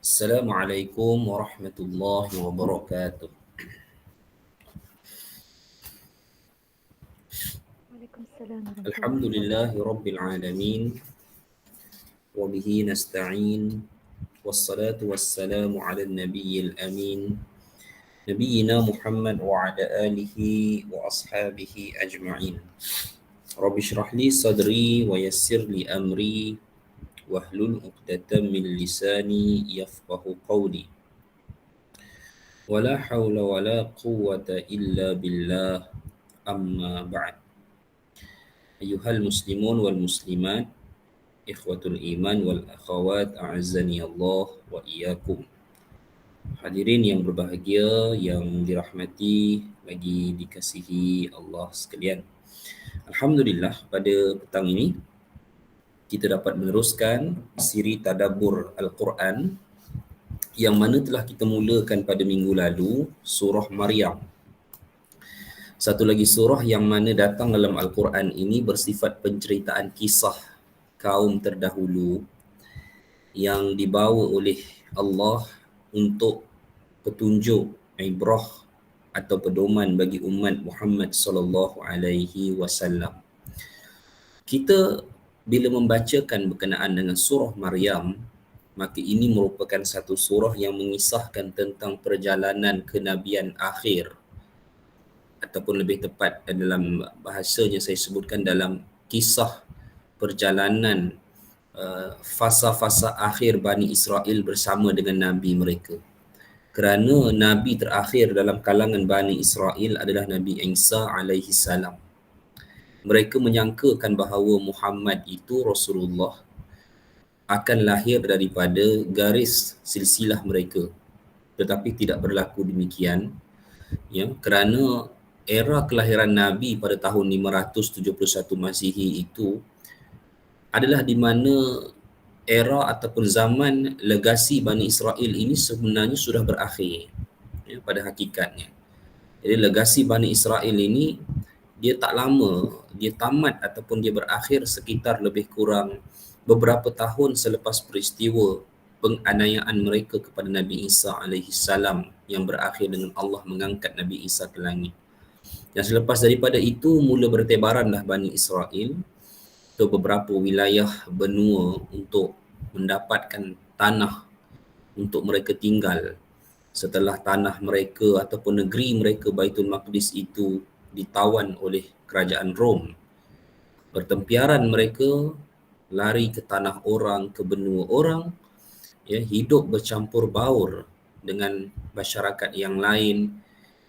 Assalamualaikum warahmatullahi wabarakatuh. Waalaikumsalam warahmatullahi Alhamdulillahi wabarakatuh. rabbil alamin wa bihi nasta'in wassalatu wassalamu ala nabiyil amin nabiyyina Muhammad wa ala alihi wa ashabihi ajma'in. Rabbi shrah li sadri wa yassir li amri wahlul 'uqdatam min lisani yafqahu qawli. Wala haula wala quwwata illa billah amma ba'd. Ayuhal muslimun wal muslimat, ikhwatul iman wal akhawat, a'azzani Allah wa iyyakum. Hadirin yang berbahagia, yang dirahmati lagi dikasihi Allah sekalian. Alhamdulillah, pada petang ini kita dapat meneruskan siri tadabbur Al-Quran yang mana telah kita mulakan pada minggu lalu, surah Maryam. Satu lagi surah yang mana datang dalam Al-Quran ini bersifat penceritaan kisah kaum terdahulu yang dibawa oleh Allah untuk petunjuk, ibrah atau pedoman bagi umat Muhammad sallallahu alaihi wasallam. Kita bila membacakan berkenaan dengan surah Maryam, maka ini merupakan satu surah yang mengisahkan tentang perjalanan kenabian akhir, ataupun lebih tepat dalam bahasanya saya sebutkan dalam kisah perjalanan fasa-fasa akhir Bani Israel bersama dengan Nabi mereka. Kerana Nabi terakhir dalam kalangan Bani Israel adalah Nabi Isa alaihi salam. Mereka menyangkakan bahawa Muhammad itu Rasulullah akan lahir daripada garis silsilah mereka. Tetapi tidak berlaku demikian. Ya, kerana era kelahiran Nabi pada tahun 571 Masihi itu adalah di mana era ataupun zaman legasi Bani Israel ini sebenarnya sudah berakhir, ya, pada hakikatnya. Jadi legasi Bani Israel ini dia tak lama, dia tamat ataupun dia berakhir sekitar lebih kurang beberapa tahun selepas peristiwa penganiayaan mereka kepada Nabi Isa alaihi salam yang berakhir dengan Allah mengangkat Nabi Isa ke langit. Dan selepas daripada itu mula bertebaranlah Bani Israel ke beberapa wilayah benua untuk mendapatkan tanah untuk mereka tinggal setelah tanah mereka ataupun negeri mereka Baitul Maqdis itu ditawan oleh kerajaan Rom. Pertempiaran mereka lari ke tanah orang, ke benua orang, ya, hidup bercampur baur dengan masyarakat yang lain,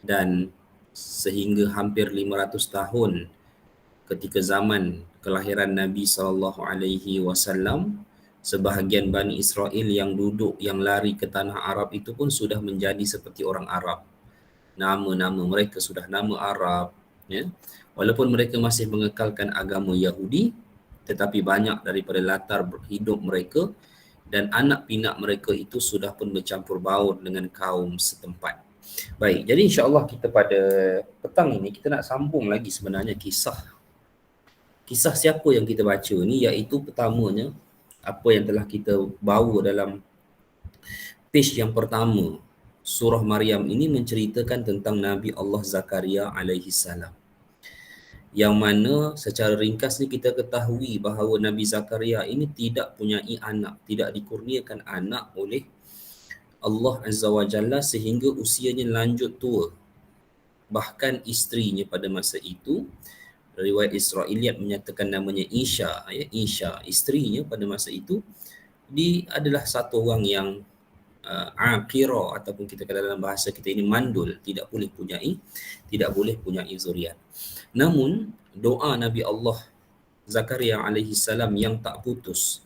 dan sehingga hampir 500 tahun ketika zaman kelahiran Nabi SAW, sebahagian Bani Israel yang duduk, yang lari ke tanah Arab itu pun sudah menjadi seperti orang Arab. Nama-nama mereka sudah nama Arab, ya. Walaupun mereka masih mengekalkan agama Yahudi, tetapi banyak daripada latar hidup mereka dan anak pinak mereka itu sudah pun bercampur baur dengan kaum setempat. Baik, jadi insya-Allah kita pada petang ini kita nak sambung lagi sebenarnya kisah siapa yang kita baca ni, iaitu pertamanya apa yang telah kita bawa dalam page yang pertama. Surah Maryam ini menceritakan tentang Nabi Allah Zakaria alaihi salam, yang mana secara ringkas ni kita ketahui bahawa Nabi Zakaria ini tidak punyai anak, tidak dikurniakan anak oleh Allah Azza wa Jalla sehingga usianya lanjut tua. Bahkan isterinya pada masa itu, riwayat Israiliyat menyatakan namanya Isha, ya, Isha, isterinya pada masa itu dia adalah satu orang yang aqira, ataupun kita kata dalam bahasa kita ini mandul, tidak boleh punyai zuriat. Namun doa Nabi Allah Zakaria alaihi salam yang tak putus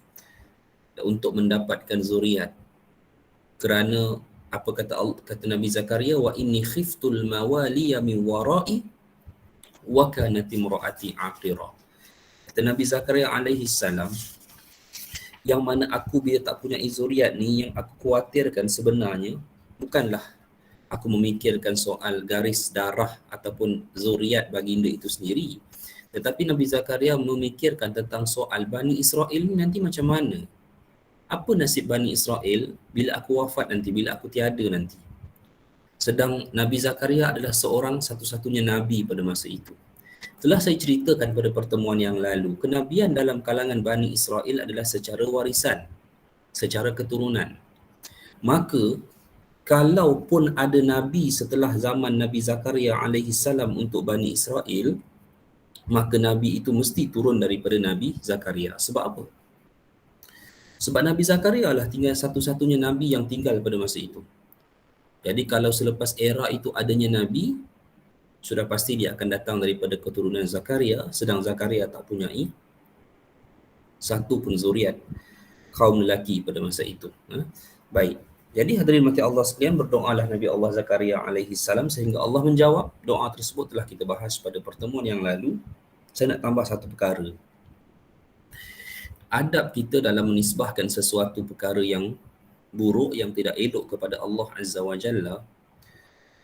untuk mendapatkan zuriat, kerana apa kata Nabi Zakaria, wa inni khiftul mawaliya min wara'i wa kanat imraati aqira. Kata Nabi Zakaria alaihi salam, yang mana aku bila tak punya zuriat ni, yang aku khawatirkan sebenarnya bukanlah aku memikirkan soal garis darah ataupun zuriat baginda itu sendiri, Tetapi Nabi Zakaria memikirkan tentang soal Bani Israel ni nanti macam mana. Apa nasib Bani Israel bila aku wafat nanti, bila aku tiada nanti. Sedang Nabi Zakaria adalah seorang satu-satunya Nabi pada masa itu. Telah saya ceritakan pada pertemuan yang lalu, kenabian dalam kalangan Bani Israel adalah secara warisan, secara keturunan. Maka, kalaupun ada Nabi setelah zaman Nabi Zakaria alaihi salam untuk Bani Israel, maka Nabi itu mesti turun daripada Nabi Zakaria. Sebab apa? Sebab Nabi Zakaria lah tinggal satu-satunya Nabi yang tinggal pada masa itu. Jadi kalau selepas era itu adanya Nabi, sudah pasti dia akan datang daripada keturunan Zakaria, sedang Zakaria tak punyai satu pun zuriat kaum lelaki pada masa itu. Baik. Jadi hadirin mati Allah sekalian, berdoalah Nabi Allah Zakaria alaihi salam sehingga Allah menjawab. Doa tersebut telah kita bahas pada pertemuan yang lalu. Saya nak tambah satu perkara. Adab kita dalam menisbahkan sesuatu perkara yang buruk, yang tidak elok kepada Allah Azza wa Jalla,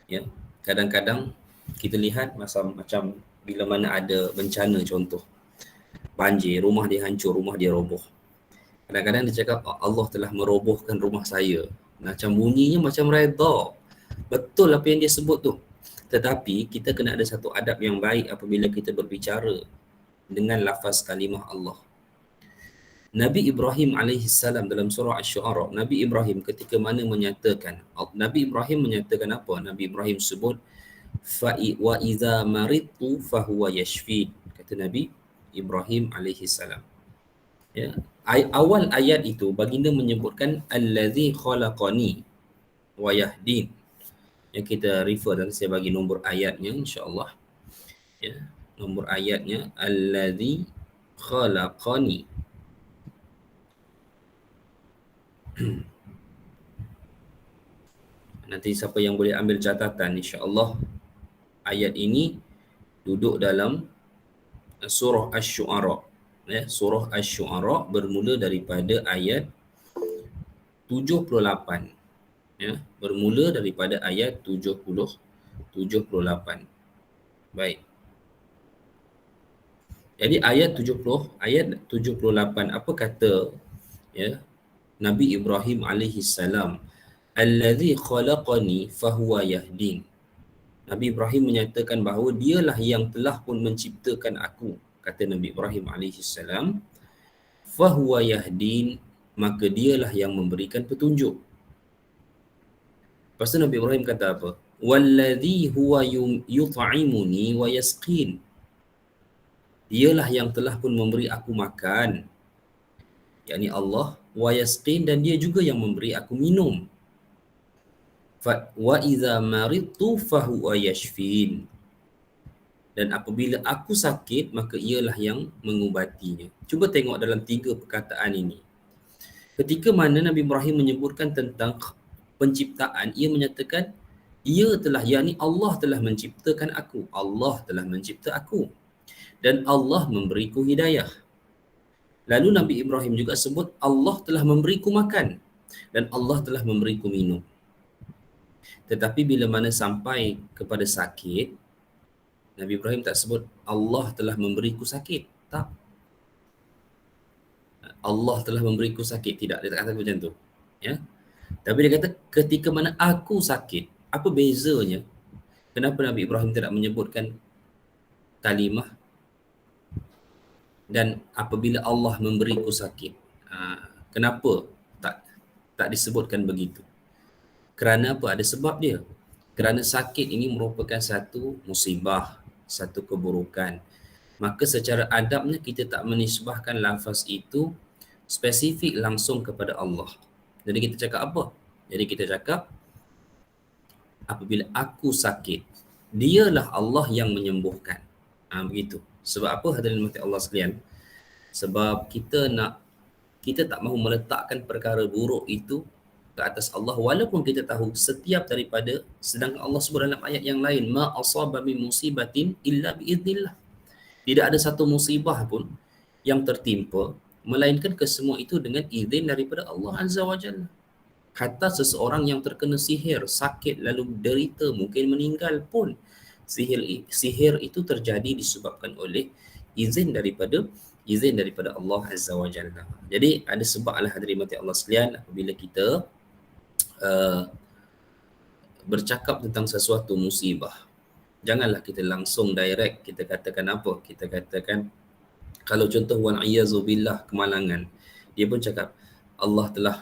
ya, kadang-kadang kita lihat macam bila mana ada bencana, contoh banjir, rumah dia hancur, rumah dia roboh. Kadang-kadang dia cakap Allah telah merobohkan rumah saya. Macam bunyinya macam redha. Betul apa yang dia sebut tu. Tetapi kita kena ada satu adab yang baik apabila kita berbicara dengan lafaz kalimah Allah. Nabi Ibrahim alaihi salam dalam surah Asy-Syu'ara, Nabi Ibrahim ketika mana menyatakan, Nabi Ibrahim menyatakan apa? Nabi Ibrahim sebut wa idza maridtu fahuwa yashfi, kata Nabi Ibrahim alaihi salam. Ya, awal ayat itu baginda menyebutkan allazi khalaqani wa yahdin. Yang kita refer, dan saya bagi nombor ayatnya insya-Allah. Ya, nombor ayatnya allazi khalaqani. Nanti siapa yang boleh ambil catatan, insya-Allah ayat ini duduk dalam surah Asy-Syu'ara. Ya, surah Asy-Syu'ara bermula daripada ayat 78. Ya, bermula daripada ayat 78. Baik. Jadi ayat 78 apa kata, ya, Nabi Ibrahim alaihi salam, allazi khalaqani fahuwa yahdin. Nabi Ibrahim menyatakan bahawa dialah yang telah pun menciptakan aku, kata Nabi Ibrahim alaihi salam, fahuwa yahdin, maka dialah yang memberikan petunjuk. Lepas tu Nabi Ibrahim kata apa? Wallazi huwa yut'imuni wa yasqin. Dialah yang telah pun memberi aku makan, yakni Allah, wa yasqin, dan dia juga yang memberi aku minum. Wa idza maridtu fahuwa yashfin. Dan apabila aku sakit, maka ialah yang mengubatinya. Cuba tengok dalam 3 perkataan ini. Ketika mana Nabi Ibrahim menyebutkan tentang penciptaan, ia menyatakan ia telah, yakni Allah telah menciptakan aku. Allah telah mencipta aku. Dan Allah memberiku hidayah. Lalu Nabi Ibrahim juga sebut Allah telah memberiku makan dan Allah telah memberiku minum. Tetapi bila mana sampai kepada sakit, Nabi Ibrahim tak sebut Allah telah memberiku sakit. Tak. Allah telah memberiku sakit. Tidak, dia tak kata macam tu. Ya. Tapi dia kata ketika mana aku sakit. Apa bezanya? Kenapa Nabi Ibrahim tidak menyebutkan kalimah dan apabila Allah memberiku sakit? Kenapa tak disebutkan begitu? Kerana apa? Ada sebab dia. Kerana sakit ini merupakan satu musibah, satu keburukan. Maka secara adabnya kita tak menisbahkan lafaz itu spesifik langsung kepada Allah. Jadi kita cakap apa? Jadi kita cakap apabila aku sakit, dialah Allah yang menyembuhkan. Begitu. Sebab apa hadirin mati Allah sekalian? Sebab kita tak mahu meletakkan perkara buruk itu ke atas Allah, walaupun kita tahu setiap daripada, sedangkan Allah sebut dalam ayat yang lain, ma asaba min musibatin illa biiznillah. Tidak ada satu musibah pun yang tertimpa melainkan kesemua itu dengan izin daripada Allah Azza wa Jalla. Hatta seseorang yang terkena sihir, sakit lalu derita, mungkin meninggal pun, sihir itu terjadi disebabkan oleh izin daripada Allah Azza wa Jalla. Jadi ada sebablah hadirin mati Allah sekalian, apabila kita bercakap tentang sesuatu musibah, janganlah kita langsung direct kita katakan apa? Kita katakan, kalau contoh wal iyazu billah, kemalangan, dia pun cakap Allah telah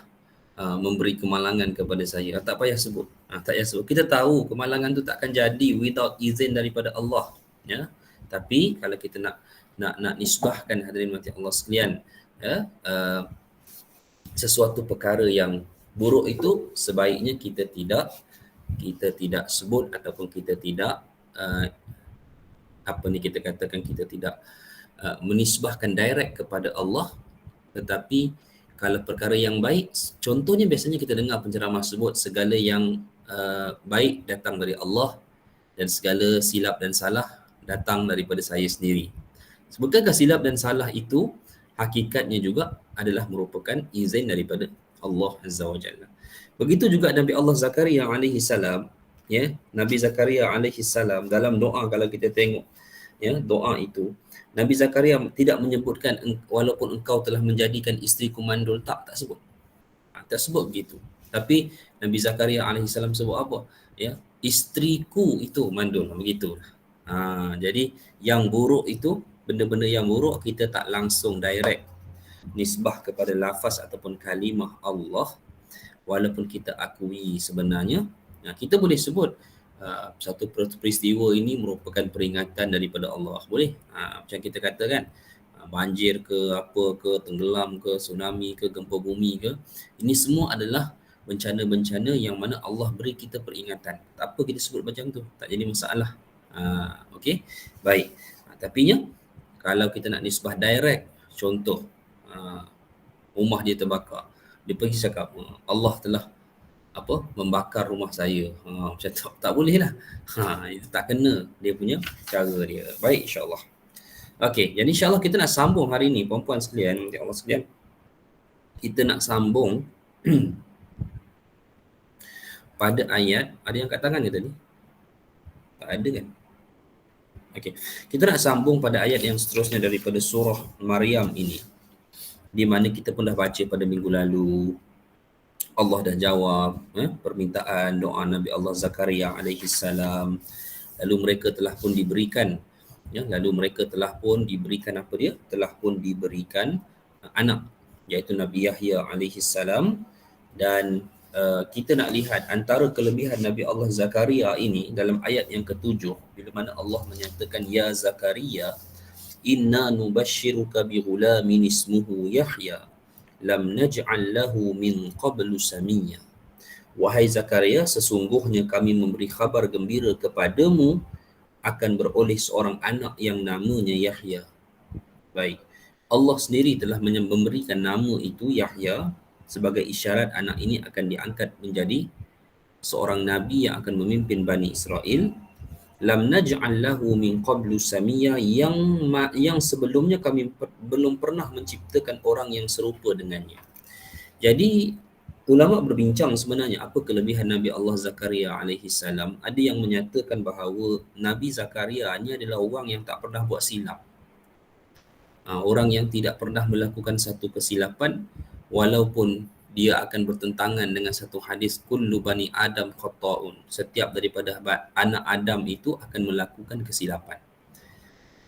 memberi kemalangan kepada saya. Tak payah sebut. Tak payah sebut. Kita tahu kemalangan tu takkan jadi without izin daripada Allah. Ya. Tapi kalau kita nak nisbahkan hadirin mati Allah sekalian, ya, sesuatu perkara yang buruk itu sebaiknya kita tidak sebut, ataupun kita tidak kita katakan, kita tidak menisbahkan direct kepada Allah. Tetapi kalau perkara yang baik, contohnya biasanya kita dengar penceramah sebut segala yang baik datang dari Allah dan segala silap dan salah datang daripada saya sendiri. Bukankah silap dan salah itu hakikatnya juga adalah merupakan izin daripada Allah Azza wa Jalla. Begitu juga Nabi Allah Zakaria alaihi salam, ya, Nabi Zakaria alaihi salam dalam doa, kalau kita tengok, ya, doa itu Nabi Zakaria tidak menyebutkan walaupun engkau telah menjadikan isteriku mandul, tak sebut. Tak sebut begitu. Tapi Nabi Zakaria alaihi salam sebut apa? Ya, isteriku itu mandul, begitu. Jadi yang buruk itu, benda-benda yang buruk, kita tak langsung direct nisbah kepada lafaz ataupun kalimah Allah, walaupun kita akui sebenarnya kita boleh sebut satu peristiwa ini merupakan peringatan daripada Allah. Boleh. Macam kita katakan, banjir ke, apa ke, tenggelam ke, tsunami ke, gempa bumi ke, ini semua adalah bencana-bencana yang mana Allah beri kita peringatan. Tak apa kita sebut macam tu, tak jadi masalah. Okey, baik. Tapinya kalau kita nak nisbah direct, contoh rumah dia terbakar, dia pergi cakap Allah telah membakar rumah saya, macam tu tak boleh lah. Itu tak kena dia punya cara dia. Baik, insyaAllah. Okey, jadi insyaAllah kita nak sambung hari ni, puan-puan sekalian, ya Allah sekalian, kita nak sambung pada ayat, ada yang kat tangan ke tadi? Tak ada kan? Okey, kita nak sambung pada ayat yang seterusnya daripada surah Maryam ini, di mana kita pun dah baca pada minggu lalu. Allah dah jawab permintaan doa Nabi Allah Zakaria alaihi salam. Lalu mereka telah pun diberikan anak, iaitu Nabi Yahya alaihi salam. Dan kita nak lihat antara kelebihan Nabi Allah Zakaria ini dalam ayat yang ketujuh, bila mana Allah menyatakan, ya Zakaria, inna nubashiruka bi ghulamin ismuhu Yahya lam naj'al lahu min qablu samiyya. Wahai Zakaria, sesungguhnya kami memberi khabar gembira kepadamu akan beroleh seorang anak yang namanya Yahya. Baik, Allah sendiri telah memberikan nama itu Yahya sebagai isyarat anak ini akan diangkat menjadi seorang nabi yang akan memimpin Bani Israel. Lam naj'al lahu min qablu samiyya, yang sebelumnya kami belum pernah menciptakan orang yang serupa dengannya. Jadi ulama berbincang sebenarnya apa kelebihan Nabi Allah Zakaria alaihi salam. Ada yang menyatakan bahawa Nabi Zakaria ni adalah orang yang tak pernah buat silap. Orang yang tidak pernah melakukan satu kesilapan, walaupun dia akan bertentangan dengan satu hadis, kullu bani Adam khata'un, setiap daripada anak Adam itu akan melakukan kesilapan.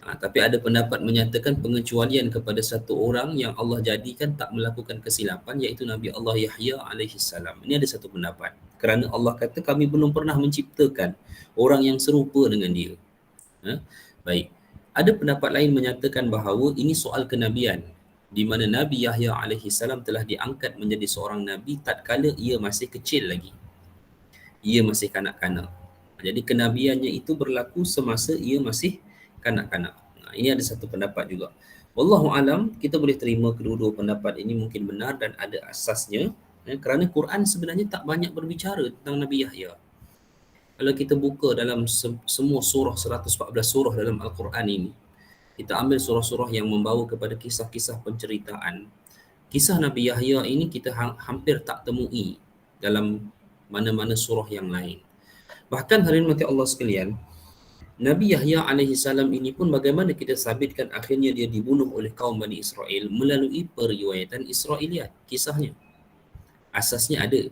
Tapi ada pendapat menyatakan pengecualian kepada satu orang yang Allah jadikan tak melakukan kesilapan, iaitu Nabi Allah Yahya alaihi salam. Ini ada satu pendapat, kerana Allah kata kami belum pernah menciptakan orang yang serupa dengan dia. Baik. Ada pendapat lain menyatakan bahawa ini soal kenabian, di mana Nabi Yahya alaihi salam telah diangkat menjadi seorang nabi tatkala ia masih kecil lagi. Ia masih kanak-kanak. Jadi kenabiannya itu berlaku semasa ia masih kanak-kanak. Ini ada satu pendapat juga. Wallahu alam, kita boleh terima kedua-dua pendapat ini mungkin benar dan ada asasnya, kerana Quran sebenarnya tak banyak berbicara tentang Nabi Yahya. Kalau kita buka dalam semua surah, 114 surah dalam Al-Quran ini, kita ambil surah-surah yang membawa kepada kisah-kisah penceritaan, kisah Nabi Yahya ini kita hampir tak temui dalam mana-mana surah yang lain. Bahkan hadirin mati Allah sekalian, Nabi Yahya alaihi salam ini pun bagaimana kita sabitkan akhirnya dia dibunuh oleh kaum Bani Israel melalui periwayatan Israiliyat, kisahnya. Asasnya ada.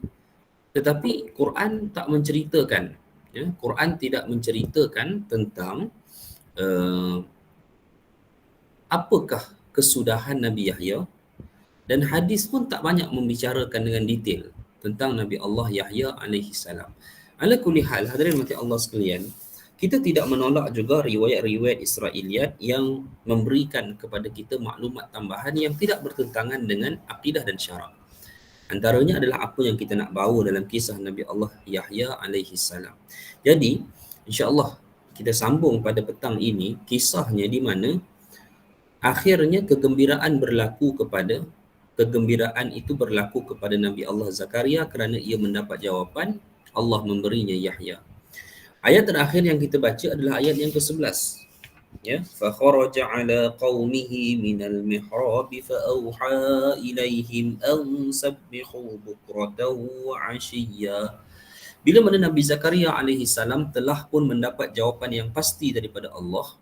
Tetapi Quran tak menceritakan, ya, Quran tidak menceritakan tentang uh, apakah kesudahan Nabi Yahya, dan hadis pun tak banyak membicarakan dengan detail tentang Nabi Allah Yahya alaihi salam. Ala kulli hal, hadirin mati Allah sekalian, kita tidak menolak juga riwayat-riwayat Israiliyat yang memberikan kepada kita maklumat tambahan yang tidak bertentangan dengan akidah dan syarak. Antaranya adalah apa yang kita nak bawa dalam kisah Nabi Allah Yahya alaihi salam. Jadi, insya-Allah kita sambung pada petang ini kisahnya di mana akhirnya kegembiraan itu berlaku kepada Nabi Allah Zakaria kerana ia mendapat jawapan, Allah memberinya Yahya. Ayat terakhir yang kita baca adalah ayat yang ke-11. Ya, fa kharaja ala qaumihi minal mihrab fa auha ilaihim an sabbihu bukratan wa ashiyya. Bila mana Nabi Zakaria alaihi salam telah pun mendapat jawapan yang pasti daripada Allah,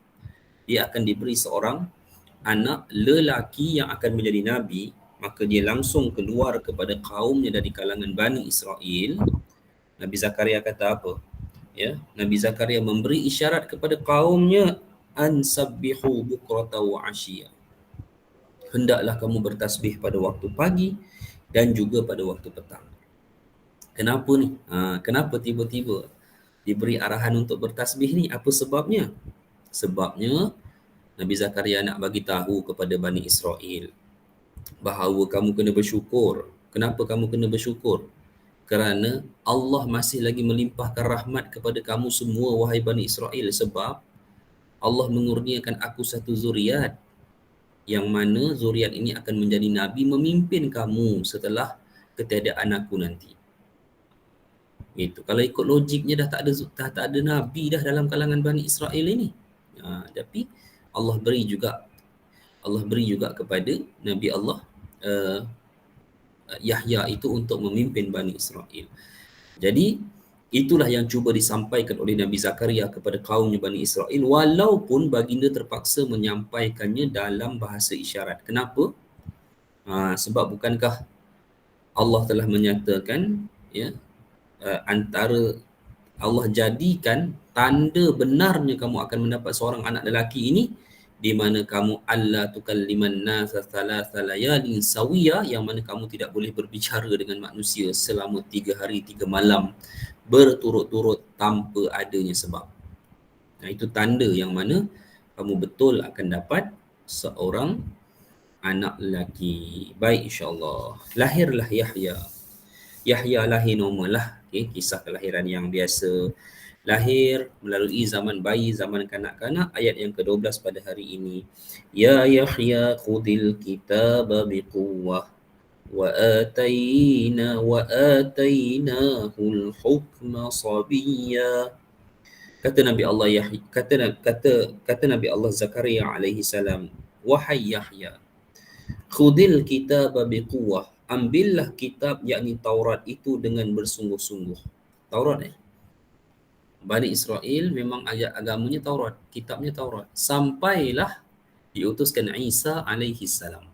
dia akan diberi seorang anak lelaki yang akan menjadi nabi, maka dia langsung keluar kepada kaumnya dari kalangan Bani Israel. Nabi Zakaria kata apa? Ya, Nabi Zakaria memberi isyarat kepada kaumnya, an sabbihu bukrata wa ashiya. Hendaklah kamu bertasbih pada waktu pagi dan juga pada waktu petang. Kenapa ni? Kenapa tiba-tiba diberi arahan untuk bertasbih ni? Apa sebabnya? Sebabnya Nabi Zakaria nak bagi tahu kepada Bani Israel bahawa kamu kena bersyukur. Kenapa kamu kena bersyukur? Kerana Allah masih lagi melimpahkan rahmat kepada kamu semua, wahai Bani Israel, sebab Allah mengurniakan aku satu zuriat yang mana zuriat ini akan menjadi nabi memimpin kamu setelah ketiadaan aku nanti. Itu kalau ikut logiknya dah tak ada nabi dah dalam kalangan Bani Israel ini. Tapi Allah beri juga kepada Nabi Allah Yahya itu untuk memimpin Bani Israel. Jadi itulah yang cuba disampaikan oleh Nabi Zakaria kepada kaumnya Bani Israel, walaupun baginda terpaksa menyampaikannya dalam bahasa isyarat. Kenapa? Sebab bukankah Allah telah menyatakan, ya, antara Allah jadikan tanda benarnya kamu akan mendapat seorang anak lelaki ini, di mana kamu alla tukalliman nasa thalatha layalin sawiya, yang mana kamu tidak boleh berbicara dengan manusia selama 3 hari 3 malam berturut-turut tanpa adanya sebab. Itu tanda yang mana kamu betul akan dapat seorang anak lelaki. Baik, insya-Allah. Lahirlah Yahya. Yahya lahir normal lah. Kisah kelahiran yang biasa. Lahir melalui zaman bayi, zaman kanak-kanak. Ayat yang ke-12 pada hari ini. Ya Yahya khudil kitaba biquwwah wa atainahul hukma sabiyya. Kata Nabi Allah Yahya, kata Nabi Allah Zakaria alaihi salam, wahai Yahya, khudil kitaba biquwwah, ambillah kitab yakni Taurat itu dengan bersungguh-sungguh. Taurat Bani Israel memang agamanya Taurat, kitabnya Taurat. Sampailah diutuskan Isa alaihi salam.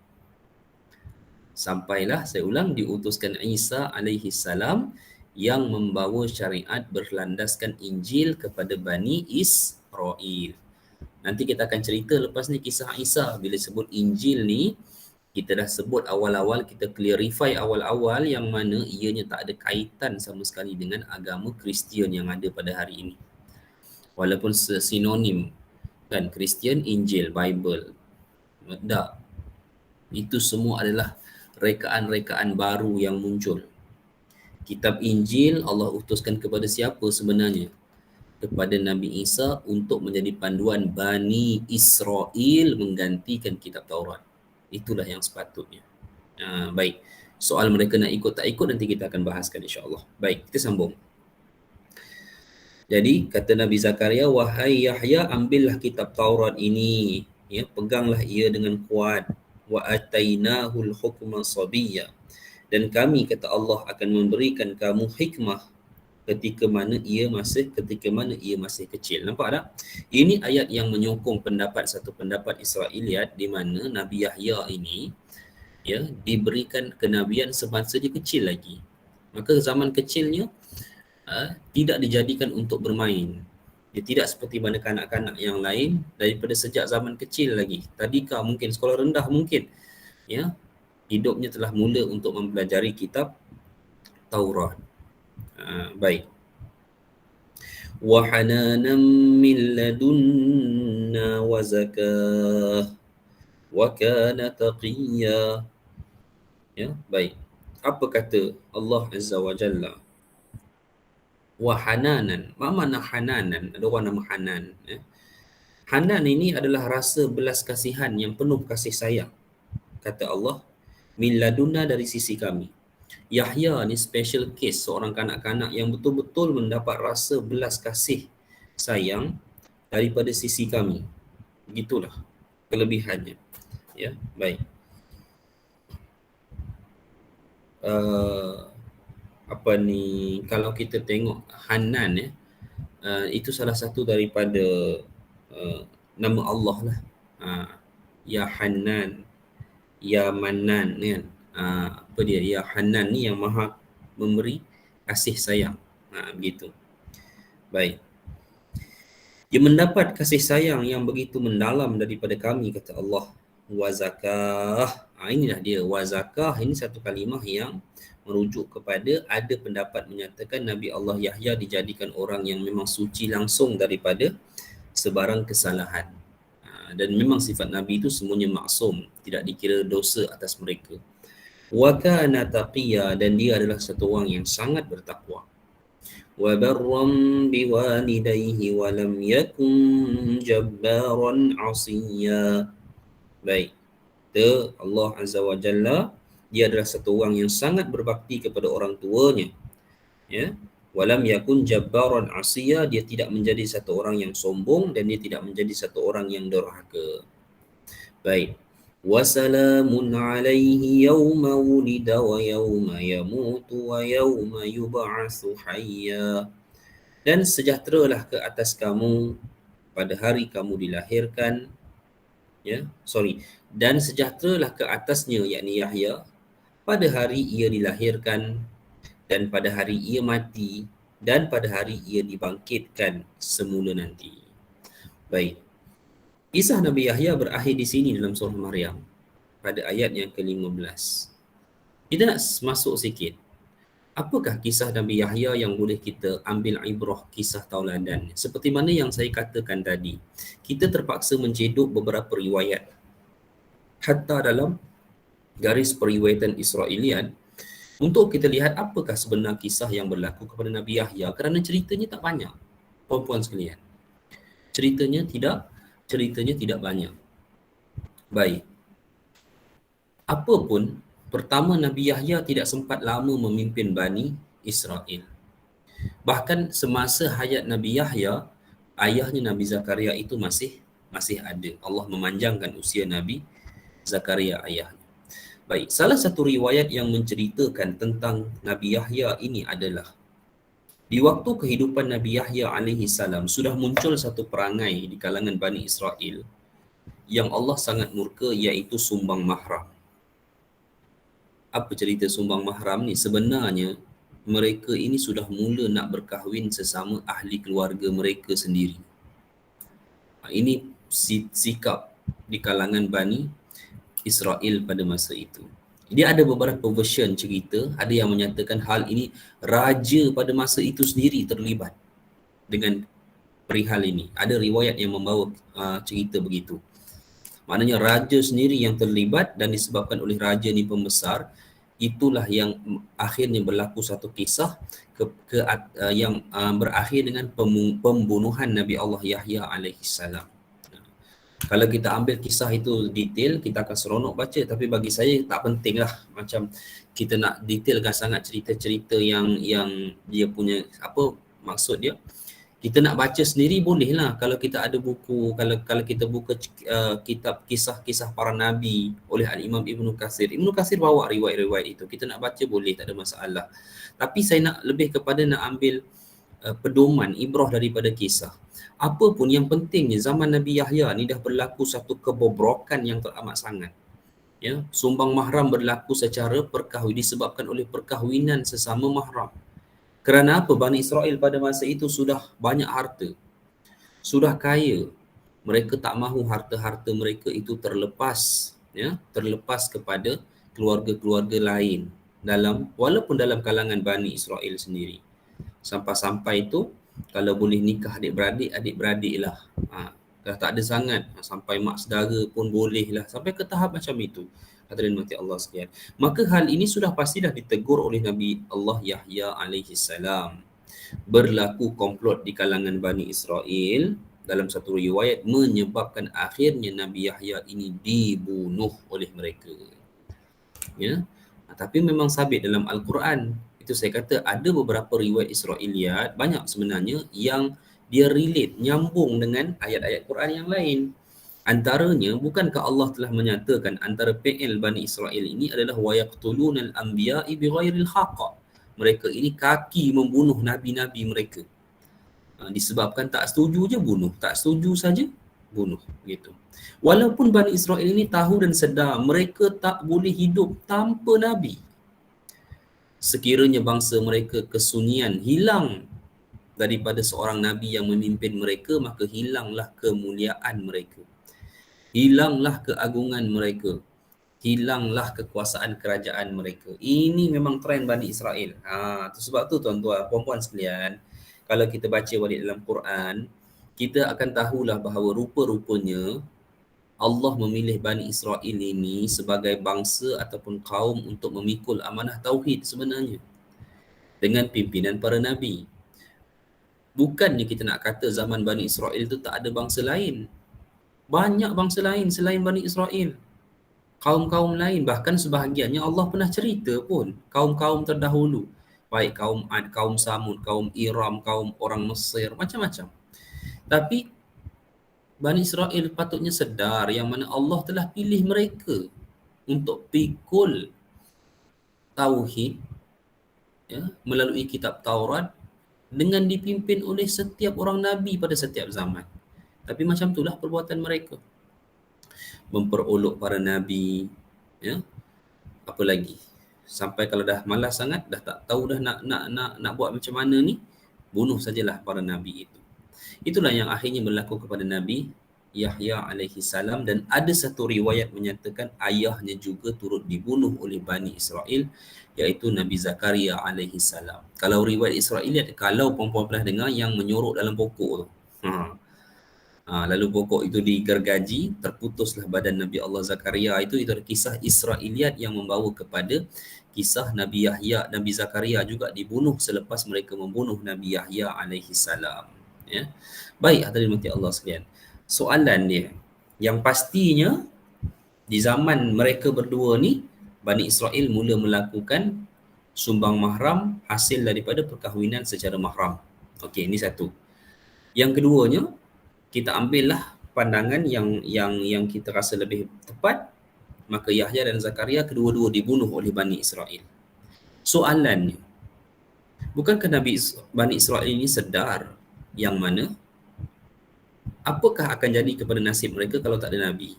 Sampailah, saya ulang, diutuskan Isa alaihi salam yang membawa syariat berlandaskan Injil kepada Bani Israel. Nanti kita akan cerita lepas ni kisah Isa. Bila sebut Injil ni, kita dah sebut awal-awal, kita clarify awal-awal yang mana ianya tak ada kaitan sama sekali dengan agama Kristian yang ada pada hari ini. Walaupun sinonim kan, Kristian, Injil, Bible. Tak. Itu semua adalah rekaan-rekaan baru yang muncul. Kitab Injil Allah utuskan kepada siapa sebenarnya? Kepada Nabi Isa untuk menjadi panduan Bani Israel menggantikan kitab Taurat. Itulah yang sepatutnya. Baik. Soal mereka nak ikut tak ikut nanti kita akan bahaskan, insya-Allah. Baik, kita sambung. Jadi kata Nabi Zakaria, wahai Yahya, ambillah kitab Taurat ini, ya, peganglah ia dengan kuat. Wa atainahul hukma sabiyya, dan kami, kata Allah, akan memberikan kamu hikmah ketika mana ia masih kecil. Nampak tak? Ini ayat yang menyokong satu pendapat Israiliyat di mana Nabi Yahya ini diberikan kenabian semasa dia kecil lagi. Maka zaman kecilnya tidak dijadikan untuk bermain. Dia tidak seperti mana kanak-kanak yang lain daripada sejak zaman kecil lagi. Tadika mungkin sekolah rendah mungkin hidupnya telah mula untuk mempelajari kitab Taurat. Baik. Wa hananan min ladunna wa zakah wa kana taqiyya. Baik. Apa kata Allah Azza wa Jalla? Wa hananan. Apa makna hananan? Ada orang nama Hanan. Hanan ini adalah rasa belas kasihan yang penuh kasih sayang. Kata Allah, min ladunna, dari sisi kami. Yahya ni special case, seorang kanak-kanak yang betul-betul mendapat rasa belas kasih sayang daripada sisi kami. Begitulah kelebihannya. Baik. Kalau kita tengok Hanan itu salah satu daripada nama Allah lah. Ya Hanan, Ya Manan kan. Ya Hanan ni yang maha memberi kasih sayang. Begitu. Baik. Dia mendapat kasih sayang yang begitu mendalam daripada kami, kata Allah. Wa zakah. Inilah dia, wa zakah. Ini satu kalimah yang merujuk kepada ada pendapat menyatakan Nabi Allah Yahya dijadikan orang yang memang suci langsung daripada sebarang kesalahan. Dan memang sifat Nabi itu semuanya maksum, tidak dikira dosa atas mereka. Wa kana taqiyya, dan dia adalah satu orang yang sangat bertakwa. Wa barram biwalidayhi wa lam yakun jabbaran 'asiyya. Baik. Allah Azza wa Jalla, dia adalah satu orang yang sangat berbakti kepada orang tuanya. Walam yakun jabbaran 'asiyya, dia tidak menjadi satu orang yang sombong dan dia tidak menjadi satu orang yang durhaka. Baik. Wa salamun 'alaihi yauma wulida wa yauma yamutu wa yauma yub'atsu hayya. Dan sejahteralah ke atas kamu pada hari kamu dilahirkan. Dan sejahteralah ke atasnya, yakni Yahya, pada hari ia dilahirkan, dan pada hari ia mati, dan pada hari ia dibangkitkan semula nanti. Baik. Kisah Nabi Yahya berakhir di sini dalam surah Maryam pada ayat yang ke-15. Kita nak masuk sikit. Apakah kisah Nabi Yahya yang boleh kita ambil ibrah, kisah tauladan? Seperti mana yang saya katakan tadi, kita terpaksa mencedok beberapa riwayat. Hatta dalam garis periwayatan Israiliyat, untuk kita lihat apakah sebenar kisah yang berlaku kepada Nabi Yahya, kerana ceritanya tak banyak, puan-puan sekalian. Ceritanya tidak banyak. Baik. Apapun, pertama Nabi Yahya tidak sempat lama memimpin Bani Israel. Bahkan semasa hayat Nabi Yahya, ayahnya Nabi Zakaria itu masih ada. Allah memanjangkan usia Nabi Zakaria ayahnya. Baik, salah satu riwayat yang menceritakan tentang Nabi Yahya ini adalah di waktu kehidupan Nabi Yahya alaihi salam sudah muncul satu perangai di kalangan Bani Israel yang Allah sangat murka, iaitu sumbang mahram. Apa cerita sumbang mahram ni? Sebenarnya mereka ini sudah mula nak berkahwin sesama ahli keluarga mereka sendiri. Ini sikap di kalangan Bani Israel pada masa itu. Dia ada beberapa version cerita. Ada yang menyatakan hal ini raja pada masa itu sendiri terlibat dengan perihal ini. Ada riwayat yang membawa cerita begitu. Maknanya raja sendiri yang terlibat, dan disebabkan oleh raja ni pembesar, itulah yang akhirnya berlaku satu kisah yang berakhir dengan pembunuhan Nabi Allah Yahya alaihi salam. Kalau kita ambil kisah itu detail, kita akan seronok baca. Tapi bagi saya tak penting lah. Macam kita nak detailkan sangat cerita-cerita yang dia punya apa maksud dia. Kita nak baca sendiri boleh lah. Kalau kita ada buku, kalau kita buka kitab kisah-kisah para Nabi oleh Al-Imam Ibn Kathir. Ibn Kathir bawa riwayat-riwayat itu. Kita nak baca boleh, tak ada masalah. Tapi saya nak lebih kepada nak ambil pedoman, ibrah daripada kisah. Apa pun yang pentingnya zaman Nabi Yahya ni dah berlaku satu kebobrokan yang teramat sangat. Ya, sumbang mahram berlaku secara disebabkan oleh perkahwinan sesama mahram. Kerana apa? Bani Israel pada masa itu sudah banyak harta, sudah kaya. Mereka tak mahu harta-harta mereka itu terlepas, ya, terlepas kepada keluarga-keluarga lain walaupun dalam kalangan Bani Israel sendiri. Sampai-sampai itu kalau boleh nikah adik-beradik lah. Dah tak ada sangat. Sampai mak saudara pun boleh lah. Sampai ke tahap macam itu. Hadirin mati Allah sekalian. Maka hal ini sudah pasti dah ditegur oleh Nabi Allah Yahya alaihi salam. Berlaku komplot di kalangan Bani Israel dalam satu riwayat menyebabkan akhirnya Nabi Yahya ini dibunuh oleh mereka. Ya. Tapi memang sabit dalam Al-Quran. Itu saya kata ada beberapa riwayat Israiliyat, banyak sebenarnya, yang dia relate, nyambung dengan ayat-ayat Quran yang lain. Antaranya, bukankah Allah telah menyatakan antara PL Bani Israel ini adalah وَيَقْتُلُونَ الْأَنْبِيَاءِ بِغَيْرِ الْحَقَّ. Mereka ini kaki membunuh nabi-nabi mereka. Disebabkan tak setuju je bunuh, tak setuju saja bunuh, gitu. Walaupun Bani Israel ini tahu dan sedar mereka tak boleh hidup tanpa nabi. Sekiranya bangsa mereka kesunyian, hilang daripada seorang nabi yang memimpin mereka, maka hilanglah kemuliaan mereka, hilanglah keagungan mereka, hilanglah kekuasaan kerajaan mereka. Ini memang trend Bani Israel. Sebab tu tuan-tuan, puan-puan sekalian, kalau kita baca balik dalam Quran, kita akan tahulah bahawa rupa-rupanya Allah memilih Bani Israel ini sebagai bangsa ataupun kaum untuk memikul amanah tauhid sebenarnya dengan pimpinan para nabi. Bukannya kita nak kata zaman Bani Israel itu tak ada bangsa lain. Banyak bangsa lain selain Bani Israel. Kaum-kaum lain, bahkan sebahagiannya Allah pernah cerita pun. Kaum-kaum terdahulu. Baik kaum Ad, kaum Samud, kaum Iram, kaum orang Mesir, macam-macam. Tapi Bani Israel patutnya sedar yang mana Allah telah pilih mereka untuk pikul tauhid, ya, melalui kitab Taurat dengan dipimpin oleh setiap orang Nabi pada setiap zaman. Tapi macam itulah perbuatan mereka. Memperolok para Nabi, ya, apa lagi? Sampai kalau dah malas sangat, dah tak tahu dah nak buat macam mana ni, bunuh sajalah para Nabi itu. Itulah yang akhirnya berlaku kepada Nabi Yahya alaihi salam, dan ada satu riwayat menyatakan ayahnya juga turut dibunuh oleh Bani Israel, iaitu Nabi Zakaria alaihi salam. Kalau riwayat Israiliyat, kalau puan-puan pernah dengar yang menyorok dalam pokok tu. Lalu pokok itu digergaji, terputuslah badan Nabi Allah Zakaria. Itu adalah kisah Israiliyat yang membawa kepada kisah Nabi Yahya, Nabi Zakaria juga dibunuh selepas mereka membunuh Nabi Yahya alaihi salam. Ya. Baik, hadirin mati Allah sekalian. Soalan dia, yang pastinya di zaman mereka berdua ni, Bani Israel mula melakukan sumbang mahram hasil daripada perkahwinan secara mahram. Okey, ini satu. Yang keduanya, kita ambillah pandangan yang kita rasa lebih tepat, maka Yahya dan Zakaria kedua-dua dibunuh oleh Bani Israel. Soalannya, bukankah Bani Israel ini sedar yang mana apakah akan jadi kepada nasib mereka kalau tak ada Nabi?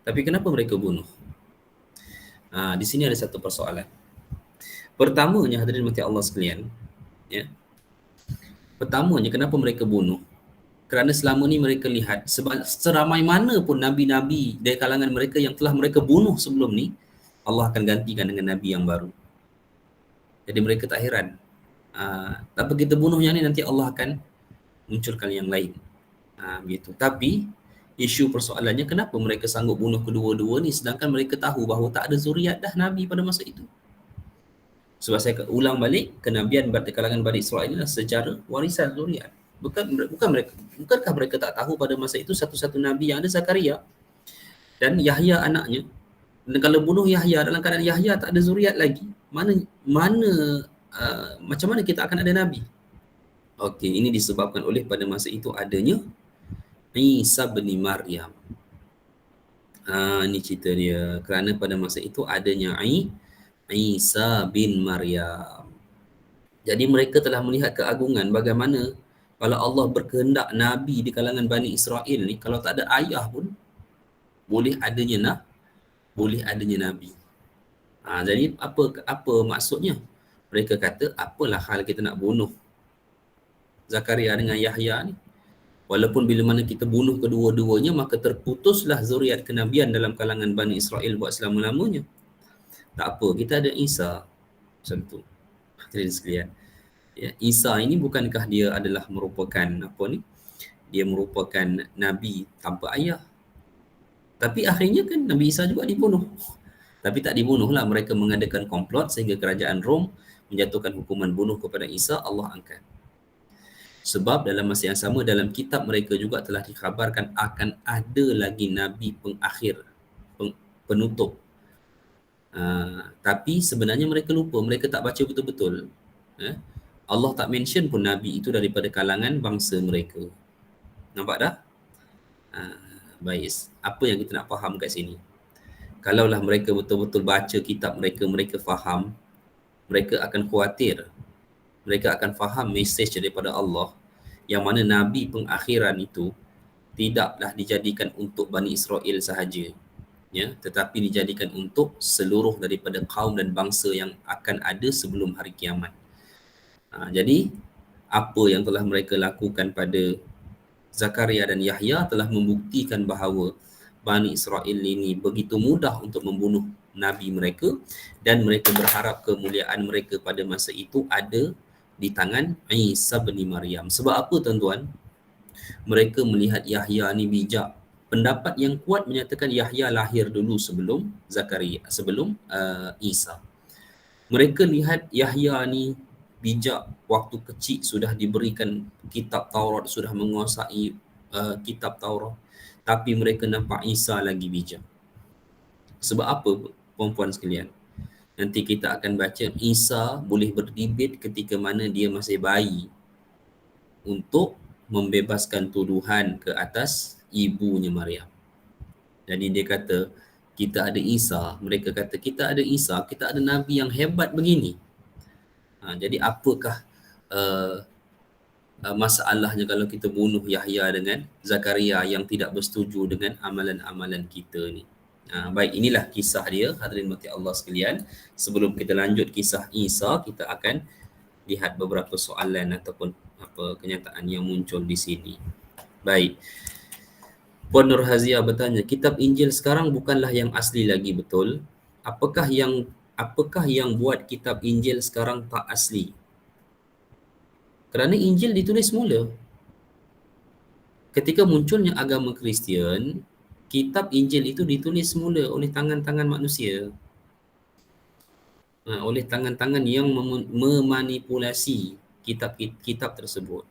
Tapi kenapa mereka bunuh? Di sini ada satu persoalan. Pertamanya, hadirin mati Allah sekalian, ya. Pertamanya, kenapa mereka bunuh? Kerana selama ni mereka lihat seramai mana pun Nabi-Nabi dari kalangan mereka yang telah mereka bunuh sebelum ni, Allah akan gantikan dengan Nabi yang baru. Jadi mereka tak heran. Tak apa kita bunuh yang ni, nanti Allah akan munculkan yang lain. Begitu. Tapi isu persoalannya, kenapa mereka sanggup bunuh kedua-dua ni sedangkan mereka tahu bahawa tak ada zuriat dah Nabi pada masa itu. Sebab saya ulang balik, kenabian di kalangan Bani Israel adalah secara warisan zuriat. Bukankah mereka tak tahu pada masa itu satu-satu Nabi yang ada Zakaria dan Yahya anaknya. Dan kalau bunuh Yahya dalam keadaan Yahya tak ada zuriat lagi, macam mana kita akan ada Nabi? Okey, ini disebabkan oleh pada masa itu adanya Isa bin Maryam. Ini cerita dia. Kerana pada masa itu adanya Isa bin Maryam. Jadi mereka telah melihat keagungan bagaimana kalau Allah berkehendak Nabi di kalangan Bani Israel ni, kalau tak ada ayah pun boleh adanya Nabi. Jadi apa maksudnya? Mereka kata, apalah hal kita nak bunuh Zakaria dengan Yahya ni? Walaupun bila mana kita bunuh kedua-duanya, maka terputuslah zuriat kenabian dalam kalangan Bani Israel buat selama-lamanya. Tak apa, kita ada Isa. Macam tu. Hadirin sekalian. Ya, Isa ini bukankah dia adalah merupakan dia merupakan Nabi tanpa ayah. Tapi akhirnya kan Nabi Isa juga dibunuh. Tapi tak dibunuhlah, mereka mengadakan komplot sehingga kerajaan Rom menjatuhkan hukuman bunuh kepada Isa, Allah angkat. Sebab dalam masa yang sama dalam kitab mereka juga telah dikhabarkan akan ada lagi Nabi pengakhir, penutup. Tapi sebenarnya mereka lupa, mereka tak baca betul-betul. Allah tak mention pun Nabi itu daripada kalangan bangsa mereka. Nampak dah? Baik. Apa yang kita nak faham kat sini? Kalaulah mereka betul-betul baca kitab mereka, mereka faham, mereka akan khawatir. Mereka akan faham mesej daripada Allah yang mana Nabi pengakhiran itu tidaklah dijadikan untuk Bani Israel sahaja, ya, tetapi dijadikan untuk seluruh daripada kaum dan bangsa yang akan ada sebelum hari kiamat. Jadi apa yang telah mereka lakukan pada Zakaria dan Yahya telah membuktikan bahawa Bani Israel ini begitu mudah untuk membunuh Nabi mereka, dan mereka berharap kemuliaan mereka pada masa itu ada di tangan Isa bin Maryam. Sebab apa tuan-tuan? Mereka melihat Yahya ni bijak. Pendapat yang kuat menyatakan Yahya lahir dulu sebelum Zakaria, sebelum Isa. Mereka lihat Yahya ni bijak, waktu kecil sudah diberikan kitab Taurat, sudah menguasai kitab Taurat. Tapi mereka nampak Isa lagi bijak. Sebab apa, puan-puan sekalian? Nanti kita akan baca Isa boleh berdebit ketika mana dia masih bayi untuk membebaskan tuduhan ke atas ibunya Maryam. Jadi dia kata, kita ada Isa. Mereka kata, kita ada Isa, kita ada Nabi yang hebat begini. Jadi apakah masalahnya kalau kita bunuh Yahya dengan Zakaria yang tidak bersetuju dengan amalan-amalan kita ni? Baik, inilah kisah dia, hadirin mati Allah sekalian. Sebelum kita lanjut kisah Isa, kita akan lihat beberapa soalan ataupun kenyataan yang muncul di sini. Baik. Puan Nur Hazia bertanya, kitab Injil sekarang bukanlah yang asli lagi, betul? Apakah yang buat kitab Injil sekarang tak asli? Kerana Injil ditulis semula. Ketika munculnya agama Kristian, kitab Injil itu ditulis semula oleh tangan-tangan manusia. Oleh tangan-tangan yang memanipulasi kitab tersebut.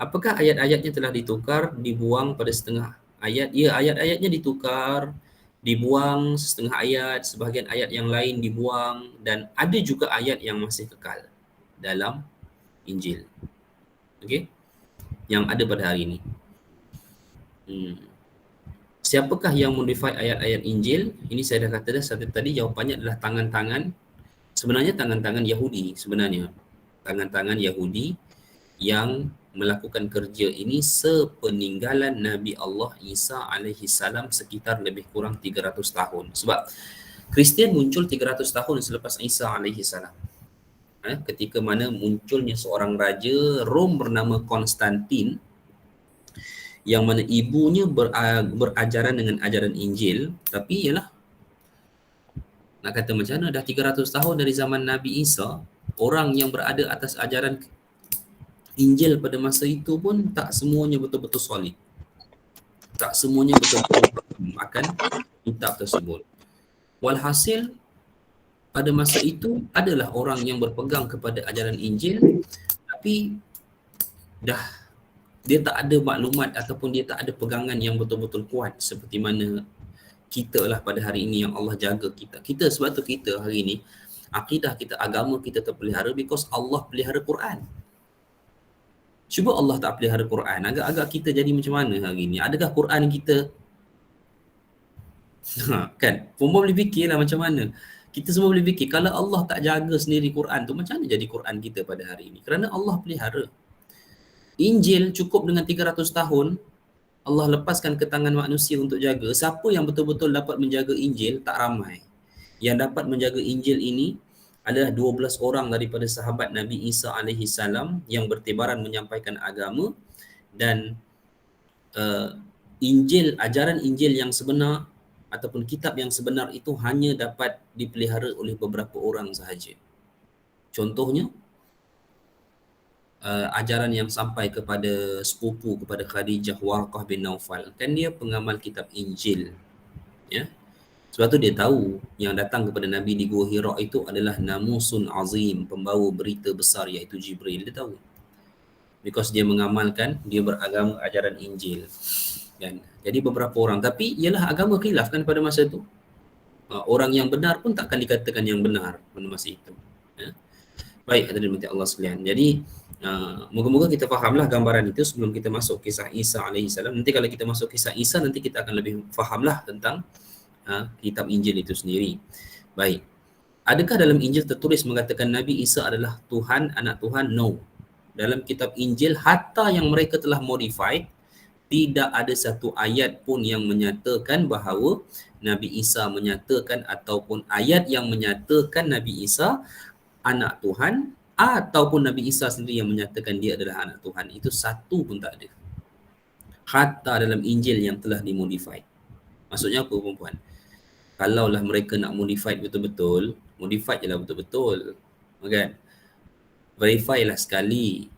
Apakah ayat-ayatnya telah ditukar, dibuang pada setengah ayat? Ya, ayat-ayatnya ditukar, dibuang setengah ayat, sebahagian ayat yang lain dibuang, dan ada juga ayat yang masih kekal dalam Injil. Okey? Yang ada pada hari ini. Siapakah yang modify ayat-ayat Injil? Ini saya dah kata dah tadi, jawapannya adalah tangan-tangan, sebenarnya tangan-tangan Yahudi sebenarnya. Tangan-tangan Yahudi yang melakukan kerja ini sepeninggalan Nabi Allah Isa alaihi salam sekitar lebih kurang 300 tahun. Sebab Kristian muncul 300 tahun selepas Isa alaihi salam. Ketika mana munculnya seorang raja Rom bernama Konstantin, yang mana ibunya berajaran dengan ajaran Injil. Tapi ialah, nak kata macam mana, dah 300 tahun dari zaman Nabi Isa, orang yang berada atas ajaran Injil pada masa itu pun tak semuanya betul-betul solid. Tak semuanya betul-betul akan kitab tersebut. Walhasil, pada masa itu adalah orang yang berpegang kepada ajaran Injil, tapi dia tak ada maklumat ataupun dia tak ada pegangan yang betul-betul kuat seperti mana kita lah pada hari ini yang Allah jaga kita. Sebab tu kita hari ini, akidah kita, agama kita terpelihara because Allah pelihara Quran. Cuba Allah tak pelihara Quran, agak-agak kita jadi macam mana hari ini? Adakah Quran kita kan? Perempuan boleh fikirlah macam mana. Kita semua boleh fikir, kalau Allah tak jaga sendiri Quran tu, macam mana jadi Quran kita pada hari ini? Kerana Allah pelihara. Injil cukup dengan 300 tahun, Allah lepaskan ke tangan manusia untuk jaga. Siapa yang betul-betul dapat menjaga Injil? Tak ramai. Yang dapat menjaga Injil ini adalah 12 orang daripada sahabat Nabi Isa alaihi salam yang bertebaran menyampaikan agama, dan Injil, ajaran Injil yang sebenar ataupun kitab yang sebenar itu hanya dapat dipelihara oleh beberapa orang sahaja. Contohnya, ajaran yang sampai kepada sepupu, kepada Khadijah, Warqah bin Naufal, kan dia pengamal kitab Injil, ya. Sebab tu dia tahu yang datang kepada Nabi di Gua Hira itu adalah namusun azim, pembawa berita besar iaitu Jibril. Dia tahu, because dia mengamalkan, dia beragama ajaran Injil, kan. Jadi beberapa orang, tapi ialah agama khilaf kan pada masa itu. Orang yang benar pun takkan dikatakan yang benar pada masa itu, ya. Baik, hadirin mati Allah sekalian. Jadi moga-moga kita fahamlah gambaran itu sebelum kita masuk kisah Isa alaihi salam. Nanti kalau kita masuk kisah Isa, nanti kita akan lebih fahamlah tentang kitab Injil itu sendiri. Baik. Adakah dalam Injil tertulis mengatakan Nabi Isa adalah Tuhan, anak Tuhan? No. Dalam kitab Injil, hatta yang mereka telah modified, tidak ada satu ayat pun yang menyatakan bahawa Nabi Isa menyatakan, ataupun ayat yang menyatakan Nabi Isa anak Tuhan, ataupun Nabi Isa sendiri yang menyatakan dia adalah anak Tuhan. Itu satu pun tak ada. Hatta dalam Injil yang telah dimodified. Maksudnya apa, perempuan? Kalaulah mereka nak modified betul-betul, modified je lah betul-betul, kan? Verify lah sekali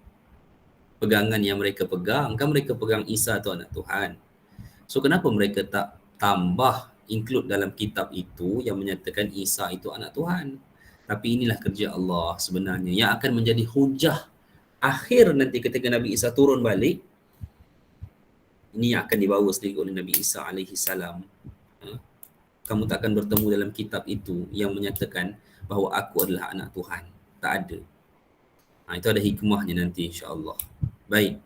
pegangan yang mereka pegang. Kan mereka pegang Isa tu anak Tuhan. So kenapa mereka tak tambah, include dalam kitab itu yang menyatakan Isa itu anak Tuhan? Tapi inilah kerja Allah sebenarnya yang akan menjadi hujah akhir nanti ketika Nabi Isa turun balik. Ini yang akan dibawa sendiri oleh Nabi Isa alaihi salam. Kamu tak akan bertemu dalam kitab itu yang menyatakan bahawa aku adalah anak Tuhan. Tak ada. Itu ada hikmahnya nanti, insya-Allah. Baik.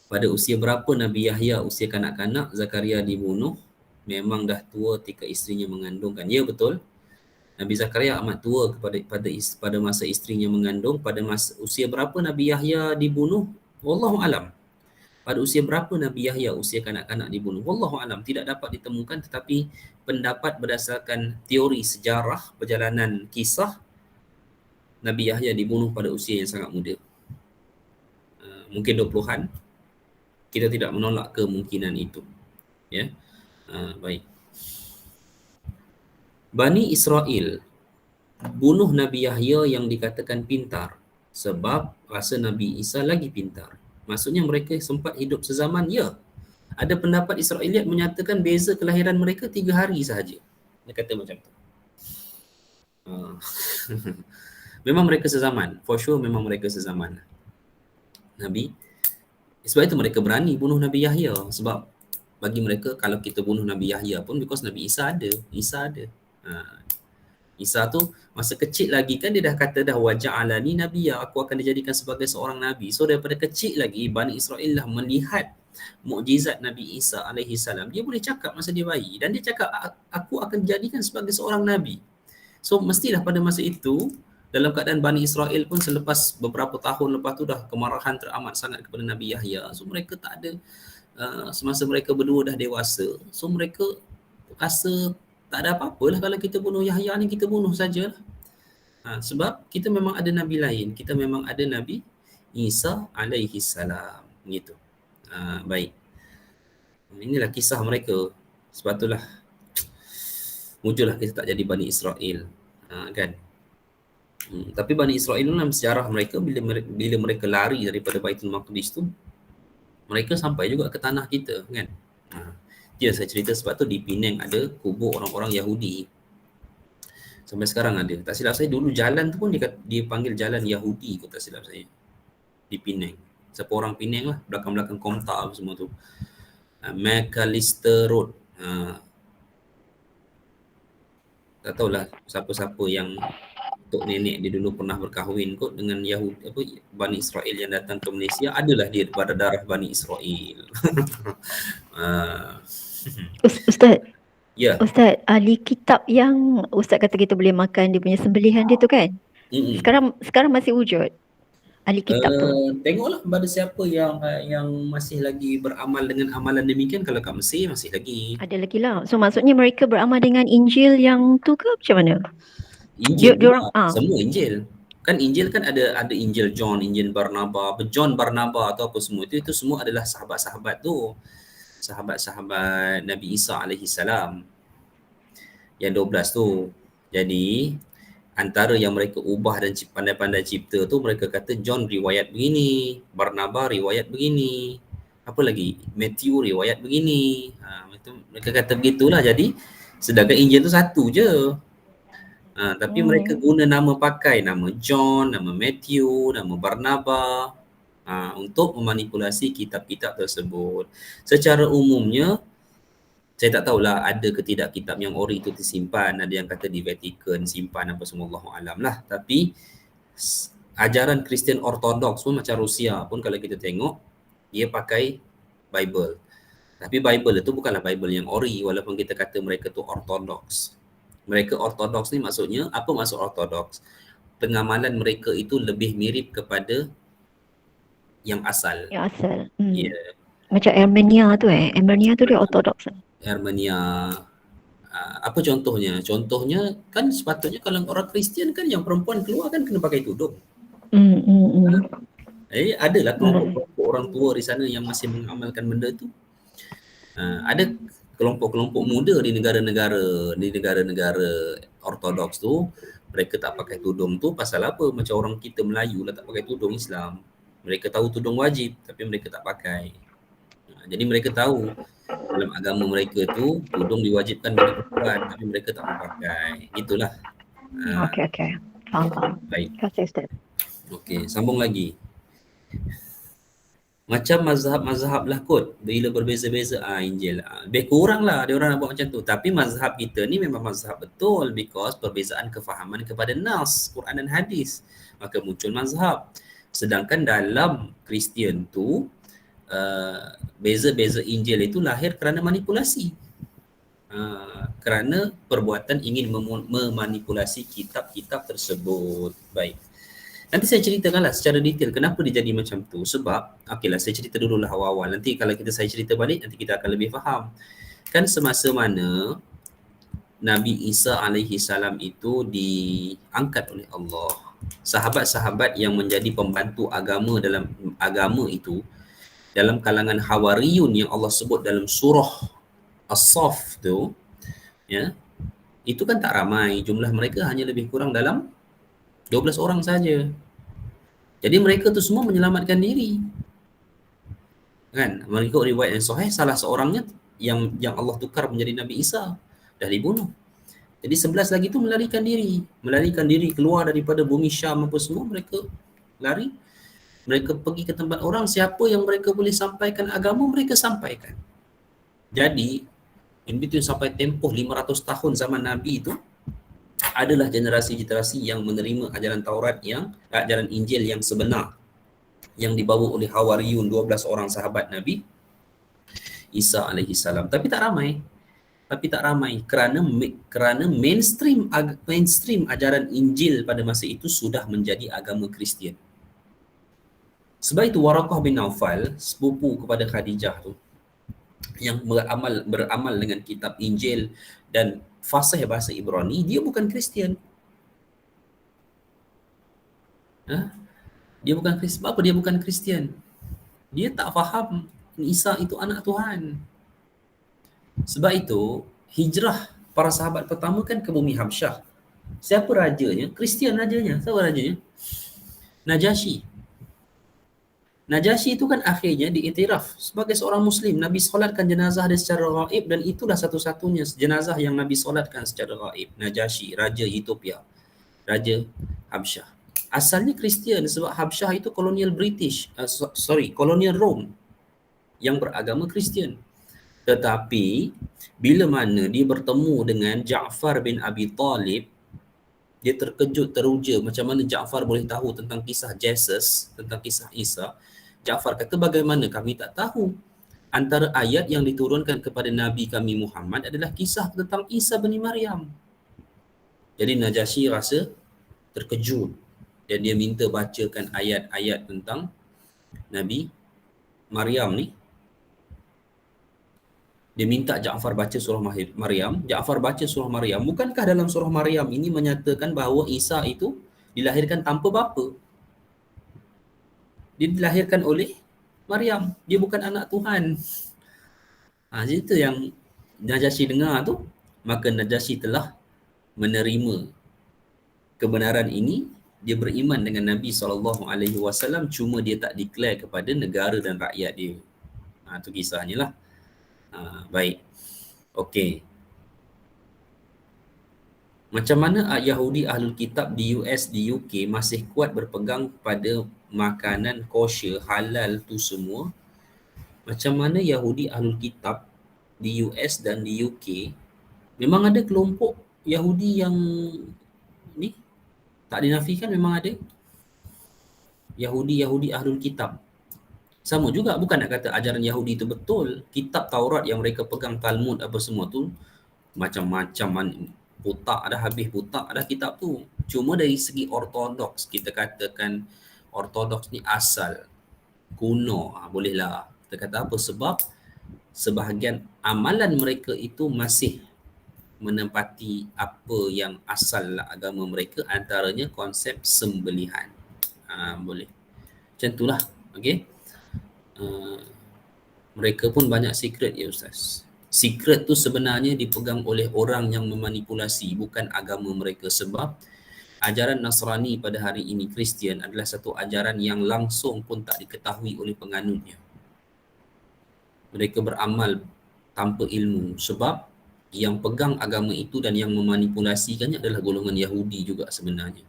Pada usia berapa Nabi Yahya usia kanak-kanak Zakaria dibunuh? Memang dah tua ketika isterinya mengandungkan. Ya, betul. Nabi Zakaria amat tua pada masa isterinya mengandung. Pada masa usia berapa Nabi Yahya dibunuh? Wallahu alam. Pada usia berapa Nabi Yahya usia kanak-kanak dibunuh? Wallahu alam, tidak dapat ditemukan, tetapi pendapat berdasarkan teori sejarah perjalanan kisah, Nabi Yahya dibunuh pada usia yang sangat muda. Mungkin 20-an. Kita tidak menolak kemungkinan itu. Ya. Baik. Bani Israel bunuh Nabi Yahya yang dikatakan pintar sebab rasa Nabi Isa lagi pintar. Maksudnya mereka sempat hidup sezaman, ya. Ada pendapat Israeliat menyatakan beza kelahiran mereka 3 hari sahaja. Dia kata macam tu. Memang mereka sezaman. For sure memang mereka sezaman. Nabi. Sebab itu mereka berani bunuh Nabi Yahya. Sebab bagi mereka kalau kita bunuh Nabi Yahya pun because Nabi Isa ada. Isa ada. Isa tu masa kecil lagi kan dia dah kata dah waja'alani nabiyya, aku akan dijadikan sebagai seorang nabi. So daripada kecil lagi Bani Israel lah melihat mukjizat Nabi Isa alaihi salam. Dia boleh cakap masa dia bayi dan dia cakap aku akan dijadikan sebagai seorang nabi. So mestilah pada masa itu dalam keadaan Bani Israel pun selepas beberapa tahun lepas tu dah kemarahan teramat sangat kepada Nabi Yahya. So mereka tak ada semasa mereka berdua dah dewasa. So mereka rasa tak ada apa-apa lah kalau kita bunuh Yahya ni, kita bunuh sajalah. Sebab kita memang ada Nabi lain. Kita memang ada Nabi Isa alaihi salam. Gitu. Baik. Inilah kisah mereka. Sebab itulah muncullah kita tak jadi Bani Israel. Kan? Tapi Bani Israel dalam sejarah mereka, bila mereka lari daripada Baitul Maqdis tu, mereka sampai juga ke tanah kita, kan? Dia saya cerita sebab tu di Penang ada kubur orang-orang Yahudi. Sampai sekarang ada. Tak silap saya dulu jalan tu pun dia panggil jalan Yahudi kot, tak silap saya. Di Penang. Siapa orang Penang lah, belakang-belakang Komta semua tu. McAllister Road. Tak tahulah siapa-siapa yang tok nenek dia dulu pernah berkahwin kot dengan Yahudi, Bani Israel yang datang ke Malaysia, adalah dia pada darah Bani Israel. Ustaz, Ya. Ustaz, ahli kitab yang Ustaz kata kita boleh makan dia punya sembelihan dia tu kan? Mm-mm. Sekarang masih wujud ahli kitab tu. Tengoklah pada siapa yang masih lagi beramal dengan amalan demikian. Kalau kat Mesir masih lagi. Ada lagi lah. So maksudnya mereka beramal dengan Injil yang tu ke macam mana? Injil Dia orang juga, semua Injil. Kan Injil kan ada Injil John, Injil Barnaba, John Barnaba atau apa semua itu semua adalah sahabat-sahabat tu. Sahabat-sahabat Nabi Isa alaihi salam yang 12 tu. Jadi antara yang mereka ubah dan pandai-pandai cipta tu, mereka kata John riwayat begini, Barnaba riwayat begini, apa lagi, Matthew riwayat begini. Itu mereka kata begitulah. Jadi sedangkan Injil tu satu je. Tapi mereka guna nama pakai, nama John, nama Matthew, nama Barnaba untuk memanipulasi kitab-kitab tersebut. Secara umumnya, saya tak tahulah ada ke tidak kitab yang ori itu disimpan. Ada yang kata di Vatican simpan apa semua, Allahualam lah. Tapi ajaran Kristian Ortodoks pun macam Rusia pun kalau kita tengok, dia pakai Bible. Tapi Bible itu bukanlah Bible yang ori walaupun kita kata mereka tu Ortodoks. Mereka Ortodoks ni maksudnya, apa maksud Ortodoks? Pengamalan mereka itu lebih mirip kepada yang asal. yang asal. Ya, Macam Armenia tu Armenia tu dia Ortodoks. Armenia. Apa contohnya? Contohnya kan sepatutnya kalau orang Kristian kan yang perempuan keluar kan kena pakai tudung. Adalah kelompok-kelompok orang tua di sana yang masih mengamalkan benda tu. Ada kelompok-kelompok muda di negara-negara Ortodoks tu, mereka tak pakai tudung tu pasal apa? Macam orang kita Melayu lah tak pakai tudung Islam. Mereka tahu tudung wajib tapi mereka tak pakai. Jadi mereka tahu dalam agama mereka tu tudung diwajibkan bagi perempuan tapi mereka tak memakai. Itulah. Okey. Faham. Baik. Terima kasih Ustaz. Okey, sambung lagi. Macam mazhab-mazhab lah kot, bila berbeza-beza Injil. Lebih kurang lah dia orang nak buat macam tu. Tapi mazhab kita ni memang mazhab betul because perbezaan kefahaman kepada nas, Quran dan hadis. Maka muncul mazhab. Sedangkan dalam Kristian tu, beza-beza Injil itu lahir kerana manipulasi. Kerana perbuatan ingin memanipulasi kitab-kitab tersebut. Baik. Nanti saya ceritakanlah secara detail kenapa dia jadi macam tu. Sebab, okeylah saya cerita dululah awal-awal. Nanti kalau saya cerita balik, nanti kita akan lebih faham. Kan semasa mana Nabi Isa alaihi salam itu diangkat oleh Allah. Sahabat-sahabat yang menjadi pembantu agama dalam agama itu, dalam kalangan Hawariyun yang Allah sebut dalam surah As-Saff tu, ya, itu kan tak ramai. Jumlah mereka hanya lebih kurang dalam 12 orang saja. Jadi mereka tu semua menyelamatkan diri. Kan? Mengikut riwayat yang sahih, salah seorangnya yang Allah tukar menjadi Nabi Isa dah dibunuh. Jadi 11 lagi tu melarikan diri keluar daripada bumi Syam apa semua, mereka lari. Mereka pergi ke tempat orang, siapa yang mereka boleh sampaikan agama, mereka sampaikan. Jadi, in between sampai tempoh 500 tahun zaman Nabi itu, adalah generasi-generasi yang menerima ajaran Taurat ajaran Injil yang sebenar yang dibawa oleh Hawariyun, 12 orang sahabat Nabi Isa alaihi salam. Tapi tak ramai kerana mainstream ajaran Injil pada masa itu sudah menjadi agama Kristian. Sebab itu Waraqah bin Naufal, sepupu kepada Khadijah tu, yang beramal dengan kitab Injil dan fasih bahasa Ibrani, dia bukan Kristian. Dia bukan Kristian. Apa dia bukan Kristian? Dia tak faham Isa itu anak Tuhan. Sebab itu hijrah para sahabat pertama kan ke bumi Habsyah. Siapa rajanya? Kristian rajanya. Siapa rajanya? Najasyi. Najasyi itu kan akhirnya diiktiraf sebagai seorang Muslim. Nabi solatkan jenazah dia secara gaib dan itulah satu-satunya jenazah yang Nabi solatkan secara gaib. Najasyi, Raja Ethiopia, Raja Habsyah. Asalnya Kristian sebab Habsyah itu kolonial kolonial Rom yang beragama Kristian. Tetapi bila mana dia bertemu dengan Ja'far bin Abi Talib, dia terkejut, teruja macam mana Ja'far boleh tahu tentang kisah Jesus, tentang kisah Isa. Ja'far kata, bagaimana kami tak tahu? antara ayat yang diturunkan kepada Nabi kami Muhammad adalah kisah tentang Isa bin Maryam. Jadi Najasyi rasa terkejut dan dia minta bacakan ayat-ayat tentang Nabi Maryam ni. Dia minta Ja'far baca surah Maryam. Ja'far baca surah Maryam. Bukankah dalam surah Maryam ini menyatakan bahawa Isa itu dilahirkan tanpa bapa? Dia dilahirkan oleh Maryam. Dia bukan anak Tuhan. Itu yang Najasyi dengar tu. Maka Najasyi telah menerima kebenaran ini. Dia beriman dengan Nabi SAW, cuma dia tak declare kepada negara dan rakyat dia. Itu kisahnya lah. Baik. Okey. Macam mana Yahudi Ahlul Kitab di US, di UK masih kuat berpegang pada makanan kosher, halal tu semua? Macam mana Yahudi Ahlul Kitab di US dan di UK, memang ada kelompok Yahudi yang ni tak dinafikan, memang ada Yahudi Ahlul Kitab. Sama juga, bukan nak kata ajaran Yahudi itu betul. Kitab Taurat yang mereka pegang, Talmud apa semua tu, macam-macam, butak dah, habis butak dah kitab tu. Cuma dari segi ortodoks, kita katakan ortodoks ni asal, kuno, bolehlah. Kita kata apa? Sebab sebahagian amalan mereka itu masih menempati apa yang asal lah agama mereka, antaranya konsep sembelihan. Boleh. Macam itulah. Okay. Mereka pun banyak secret ya Ustaz. Secret tu sebenarnya dipegang oleh orang yang memanipulasi, bukan agama mereka. Sebab ajaran Nasrani pada hari ini, Kristian, adalah satu ajaran yang langsung pun tak diketahui oleh penganutnya. Mereka beramal tanpa ilmu. Sebab yang pegang agama itu dan yang memanipulasikannya adalah golongan Yahudi juga sebenarnya.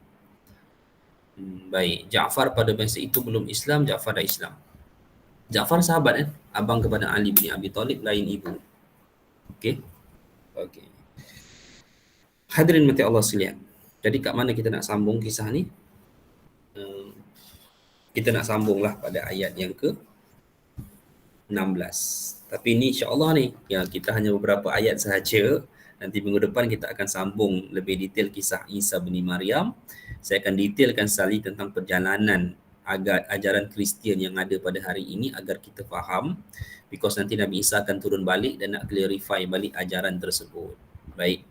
Baik, Ja'far pada masa itu belum Islam, Ja'far dah Islam. Ja'far sahabat kan, abang kepada Ali bin Abi Talib, lain ibu. Okey. Hadirin mati Allah sekalian. Jadi kat mana kita nak sambung kisah ni? Kita nak sambunglah pada ayat yang ke 16. Tapi ni insya-Allah ni, ya, kita hanya beberapa ayat sahaja. Nanti minggu depan kita akan sambung lebih detail kisah Isa bin Maryam. Saya akan detailkan sekali tentang perjalanan ajaran Kristian yang ada pada hari ini agar kita faham, because nanti Nabi Isa akan turun balik dan nak clarify balik ajaran tersebut. Baik.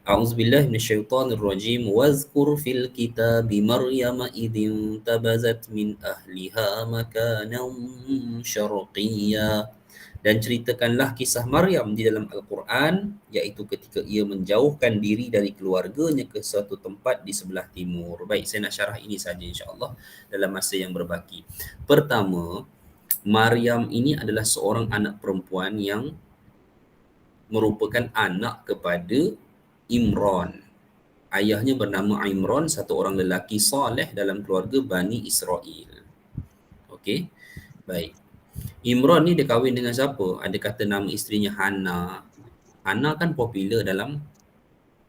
A'udzubillahi minasyaitonirrajim. Wazkur fil kitabi Maryam idin tabazat min ahliha makanan syarqiyya. Dan ceritakanlah kisah Maryam di dalam Al-Quran, iaitu ketika ia menjauhkan diri dari keluarganya ke suatu tempat di sebelah timur. Baik, saya nak syarah ini saja insya-Allah dalam masa yang berbaki. Pertama, Maryam ini adalah seorang anak perempuan yang merupakan anak kepada Imran. Ayahnya bernama Imran, satu orang lelaki soleh dalam keluarga Bani Israel. Okey, baik. Imran ni dia kahwin dengan siapa? Ada kata nama isterinya Hana. Hana kan popular dalam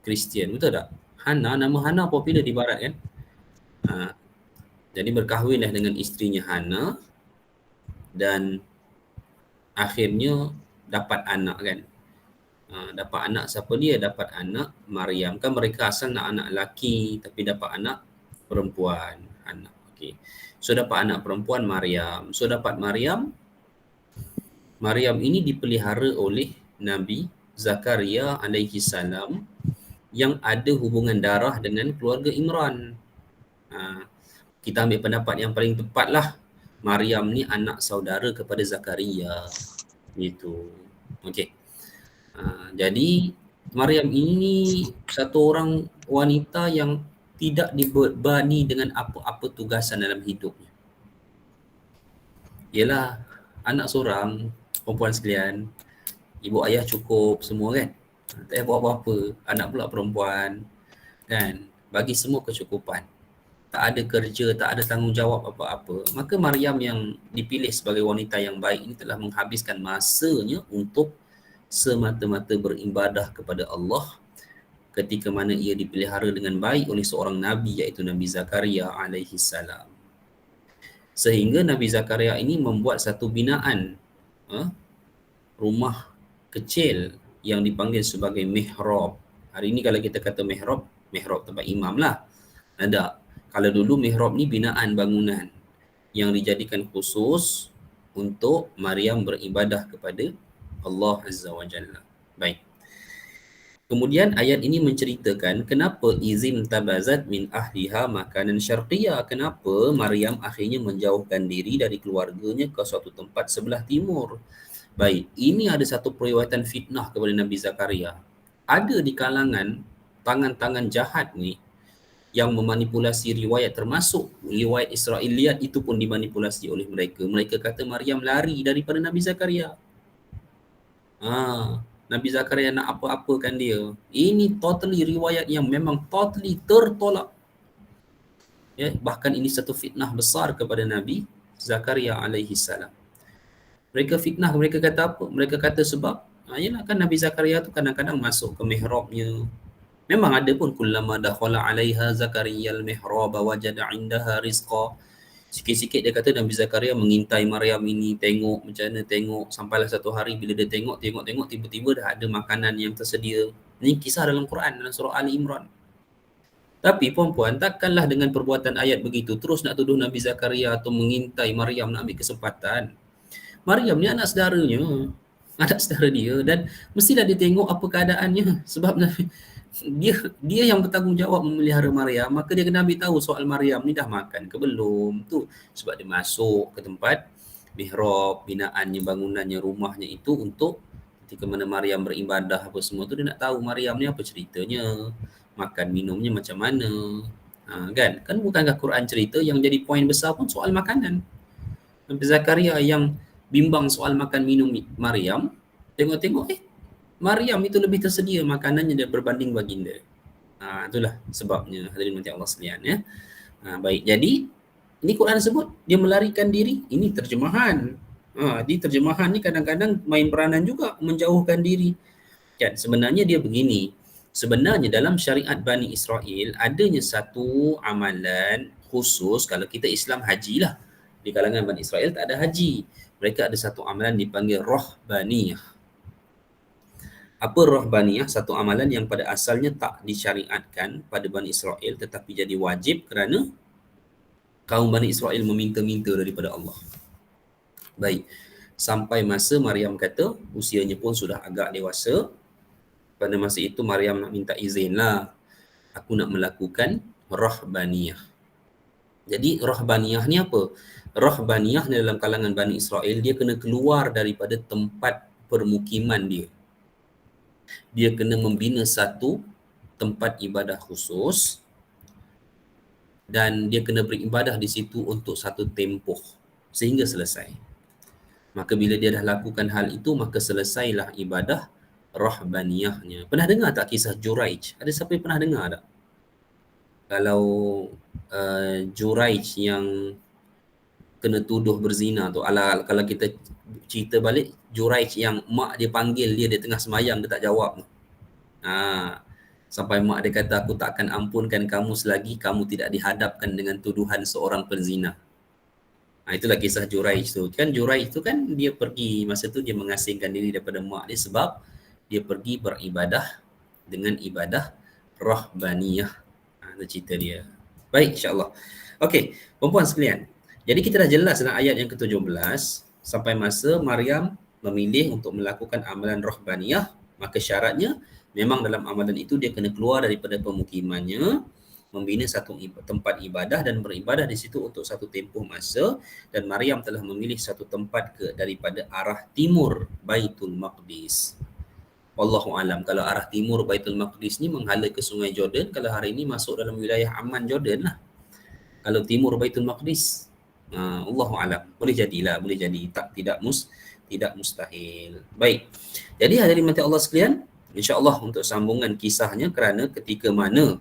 Kristian, betul tak? Nama Hana popular di barat kan? Jadi berkahwinlah dengan isterinya Hana dan akhirnya dapat anak kan? Dapat anak siapa dia? Dapat anak Maryam. Kan mereka asal nak anak lelaki tapi dapat anak perempuan, anak. Okey. So dapat anak perempuan Maryam. So dapat Maryam ini dipelihara oleh Nabi Zakaria alaihi salam yang ada hubungan darah dengan keluarga Imran. Kita ambil pendapat yang paling tepat lah, Maryam ni anak saudara kepada Zakaria. Gitu. Okey. Jadi Maryam ini satu orang wanita yang tidak dibebani dengan apa-apa tugasan dalam hidupnya. Ialah anak seorang, perempuan sekalian, ibu ayah cukup semua kan, tak payah buat apa-apa. Anak pula perempuan kan, bagi semua kecukupan, tak ada kerja, tak ada tanggungjawab apa-apa. Maka Maryam yang dipilih sebagai wanita yang baik ini telah menghabiskan masanya untuk semata-mata beribadah kepada Allah ketika mana ia dipelihara dengan baik oleh seorang Nabi, iaitu Nabi Zakaria alaihi salam. Sehingga Nabi Zakaria ini membuat satu binaan rumah kecil yang dipanggil sebagai mihrab. Hari ini kalau kita kata mihrab, mihrab tempat imam lah. Ada. Kalau dulu mihrab ni binaan bangunan yang dijadikan khusus untuk Maryam beribadah kepada Allah Azza wa Jalla. Baik. Kemudian ayat ini menceritakan kenapa izin tabazat min ahliha makanan syarqiyah. Kenapa Maryam akhirnya menjauhkan diri dari keluarganya ke suatu tempat sebelah timur. Baik, ini ada satu periwayatan fitnah kepada Nabi Zakaria. Ada di kalangan tangan-tangan jahat ni yang memanipulasi riwayat, termasuk riwayat Israiliyat itu pun dimanipulasi oleh mereka. Mereka kata Maryam lari daripada Nabi Zakaria. Nabi Zakaria nak apa-apakan dia. Ini totally riwayat yang memang totally tertolak. Ya, bahkan ini satu fitnah besar kepada Nabi Zakaria alaihi salam. Mereka fitnah, mereka kata apa? Mereka kata sebab yalah kan Nabi Zakaria tu kadang-kadang masuk ke mihrabnya. Memang ada pun kullama dakhala 'alaiha Zakaria al-mihrab wajada 'indaha rizqa. Sikit-sikit dia kata Nabi Zakaria mengintai Maryam ini, tengok macam mana, tengok sampailah satu hari bila dia tengok tiba-tiba dah ada makanan yang tersedia. Ini kisah dalam Quran, dalam surah Ali Imran. Tapi puan-puan, takkanlah dengan perbuatan ayat begitu terus nak tuduh Nabi Zakaria atau mengintai Maryam nak ambil kesempatan. Maryam ni anak saudaranya, anak saudara dia, dan mestilah dia tengok apa keadaannya. Sebab dia yang bertanggungjawab memelihara Maryam, maka dia kena ambil tahu soal Maryam ni dah makan ke belum. Tu sebab dia masuk ke tempat mihrab, binaannya, bangunannya, rumahnya itu untuk ketika mana Maryam beribadah apa semua tu, dia nak tahu Maryam ni apa ceritanya, makan minumnya macam mana. Kan bukankah Quran cerita yang jadi poin besar pun soal makanan. Nabi Zakaria yang bimbang soal makan minum Maryam, tengok-tengok Maryam itu lebih tersedia makanannya dan berbanding baginda. Itulah sebabnya, hadirin mati Allah sekalian ya. Baik, jadi ini Quran sebut dia melarikan diri, ini terjemahan. Di terjemahan ni kadang-kadang main peranan juga, menjauhkan diri. Kan sebenarnya dia begini. Sebenarnya dalam syariat Bani Israel adanya satu amalan khusus kalau kita Islam haji lah. Di kalangan Bani Israel tak ada haji. Mereka ada satu amalan dipanggil Rahbaniyah. Apa Rahbaniyah? Satu amalan yang pada asalnya tak disyariatkan pada Bani Israel tetapi jadi wajib kerana kaum Bani Israel meminta-minta daripada Allah. Baik, sampai masa Maryam kata usianya pun sudah agak dewasa. Pada masa itu Maryam nak minta izin lah. Aku nak melakukan Rahbaniyah. Jadi Rahbaniyah ni apa? Rahbaniyah dalam kalangan Bani Israel, dia kena keluar daripada tempat permukiman dia. Dia kena membina satu tempat ibadah khusus dan dia kena beribadah di situ untuk satu tempoh sehingga selesai. Maka bila dia dah lakukan hal itu, maka selesailah ibadah Rahbaniyahnya. Pernah dengar tak kisah Juraij? Ada siapa yang pernah dengar tak? Kalau Juraij yang kena tuduh berzina tu, kalau kita cerita balik, Juraij yang mak dia panggil dia tengah semayang, dia tak jawab. Sampai mak dia kata, aku tak akan ampunkan kamu selagi kamu tidak dihadapkan dengan tuduhan seorang penzina. Itulah kisah Juraij tu. Kan Juraij tu kan dia pergi, masa tu dia mengasingkan diri daripada mak dia sebab dia pergi beribadah dengan ibadah Rahbaniyah. Itu cerita dia. Baik, insyaAllah. Okey, perempuan sekalian. Jadi kita dah jelas dalam ayat yang ke-17, sampai masa Maryam memilih untuk melakukan amalan Rahbaniyah, maka syaratnya memang dalam amalan itu dia kena keluar daripada pemukimannya, membina satu tempat ibadah dan beribadah di situ untuk satu tempoh masa, dan Maryam telah memilih satu tempat daripada arah timur Baitul Maqdis. Wallahu alam, kalau arah timur Baitul Maqdis ni menghala ke Sungai Jordan, kalau hari ini masuk dalam wilayah Amman Jordan lah. Kalau timur Baitul Maqdis, Allahu alam, boleh jadilah, boleh jadi, tidak mustahil. Baik. Jadi hadirin mati Allah sekalian, insya-Allah untuk sambungan kisahnya, kerana ketika mana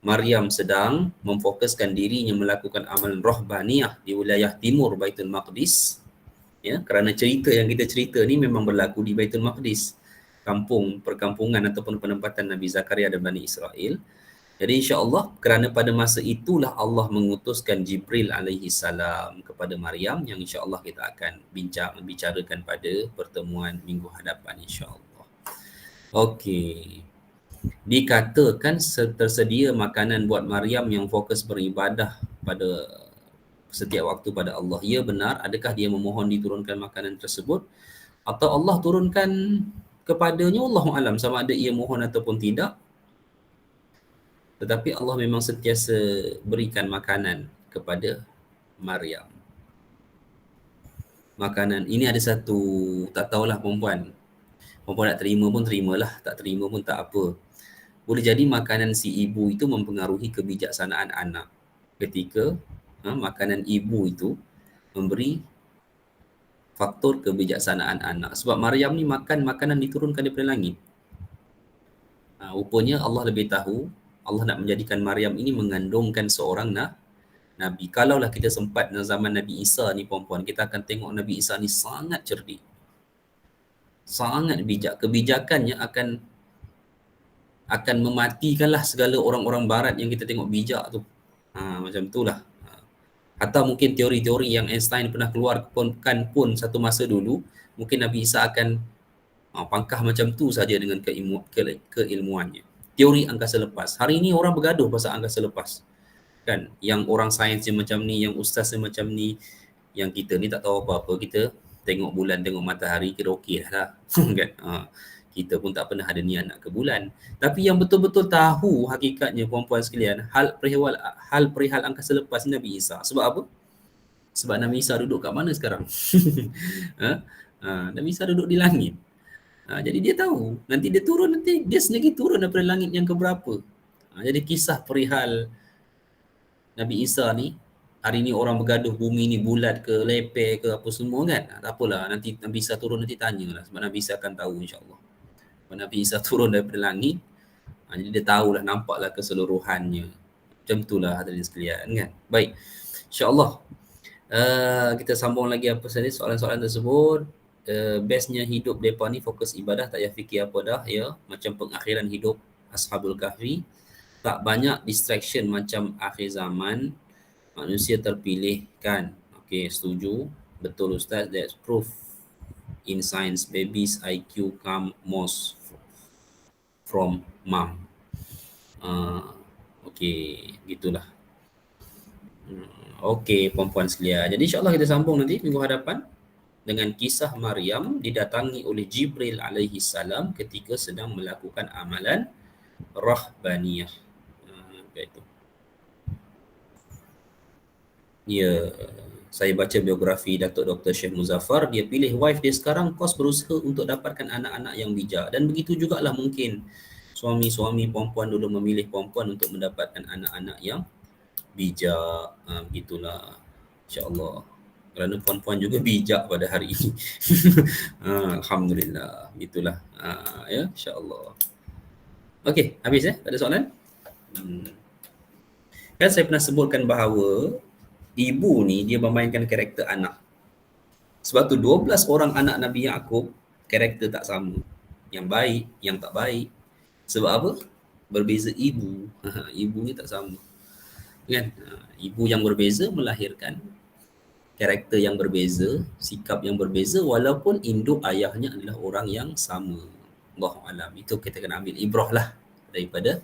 Maryam sedang memfokuskan dirinya melakukan amalan Rahbaniyah di wilayah timur Baitul Maqdis, ya, kerana cerita yang kita cerita ni memang berlaku di Baitul Maqdis, perkampungan ataupun penempatan Nabi Zakaria dan Bani Israel. Jadi insya-Allah kerana pada masa itulah Allah mengutuskan Jibril alaihi salam kepada Maryam yang insya-Allah kita akan membicarakan pada pertemuan minggu hadapan insya-Allah. Okey. Dikatakan tersedia makanan buat Maryam yang fokus beribadah pada setiap waktu pada Allah. Ya benar, adakah dia memohon diturunkan makanan tersebut atau Allah turunkan kepadanya, Allahu alam, sama ada ia mohon ataupun tidak. Tetapi Allah memang sentiasa berikan makanan kepada Maryam. Makanan ini ada satu, tak tahulah perempuan nak terima pun terimalah, tak terima pun tak apa. Boleh jadi makanan si ibu itu mempengaruhi kebijaksanaan anak. Ketika makanan ibu itu memberi faktor kebijaksanaan anak. Sebab Maryam ni makan makanan diturunkan daripada langit. Rupanya Allah lebih tahu, Allah nak menjadikan Maryam ini mengandungkan seorang Nabi. Kalaulah kita sempat dalam zaman Nabi Isa ni perempuan, kita akan tengok Nabi Isa ni sangat cerdik. Sangat bijak. Kebijakannya akan mematikanlah segala orang-orang barat yang kita tengok bijak tu. Macam itulah. Atau mungkin teori-teori yang Einstein pernah keluarkan pun satu masa dulu, mungkin Nabi Isa akan pangkah macam tu saja dengan keilmuannya. Teori angkasa lepas. Hari ini orang bergaduh pasal angkasa lepas. Kan? Yang orang sains yang macam ni, yang ustaz yang macam ni, yang kita ni tak tahu apa-apa, kita tengok bulan, tengok matahari, kira okey lah. Kan? Kita pun tak pernah ada niat nak ke bulan. Tapi yang betul-betul tahu hakikatnya perempuan sekalian, hal perihal angkasa lepas ni Nabi Isa. Sebab apa? Sebab Nabi Isa duduk kat mana sekarang? Nabi Isa duduk di langit. Jadi dia tahu, nanti dia turun, nanti dia sendiri turun daripada langit yang keberapa. Jadi kisah perihal Nabi Isa ni, hari ni orang bergaduh bumi ni bulat ke, leper ke, apa semua kan. Tak apalah, nanti Nabi Isa turun, nanti tanyalah. Sebab Nabi Isa akan tahu insyaAllah. Sebab Nabi Isa turun daripada langit, jadi dia tahulah, nampaklah keseluruhannya. Macam itulah hadirin sekalian kan. Baik, insyaAllah kita sambung lagi apa saja soalan-soalan tersebut. Bestnya hidup mereka ni fokus ibadah, tak payah fikir apa dah ya. Macam pengakhiran hidup Ashabul Kahfi, tak banyak distraction macam akhir zaman, manusia terpilih kan. Okey, setuju, betul Ustaz, that's proof in science, babies IQ come most from mom. Okey, gitulah. Okey perempuan sekalian, jadi insyaAllah kita sambung nanti minggu hadapan dengan kisah Maryam didatangi oleh Jibril alaihi salam ketika sedang melakukan amalan rahbaniyah. Itu. Ya, saya baca biografi Datuk Dr. Syekh Muzaffar, dia pilih wife dia sekarang kos berusaha untuk dapatkan anak-anak yang bijak. Dan begitu jugalah mungkin suami-suami perempuan dulu memilih perempuan untuk mendapatkan anak-anak yang bijak. Begitulah insya-Allah. Kerana perempuan juga bijak pada hari ini. Alhamdulillah. Gitulah. Ya, insya-Allah. Okey, habis tak ada soalan? Kan saya pernah sebutkan bahawa ibu ni dia memainkan karakter anak. Sebab tu 12 orang anak Nabi Yaqub karakter tak sama. Yang baik, yang tak baik. Sebab apa? Berbeza ibu. Ibu ni tak sama. Kan? Ibu yang berbeza melahirkan karakter yang berbeza, sikap yang berbeza, walaupun induk ayahnya adalah orang yang sama. Allahu alam. Itu kita kena ambil ibrah lah daripada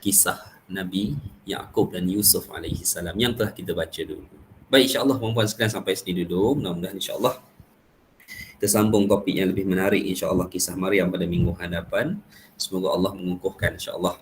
kisah Nabi Yaqub dan Yusuf alaihi salam yang telah kita baca dulu. Baik, insya-Allah puan-puan sekalian sampai sini dulu. Mudah-mudahan insya-Allah kita sambung topik yang lebih menarik, insya-Allah kisah Maryam pada minggu hadapan. Semoga Allah mengukuhkan insya-Allah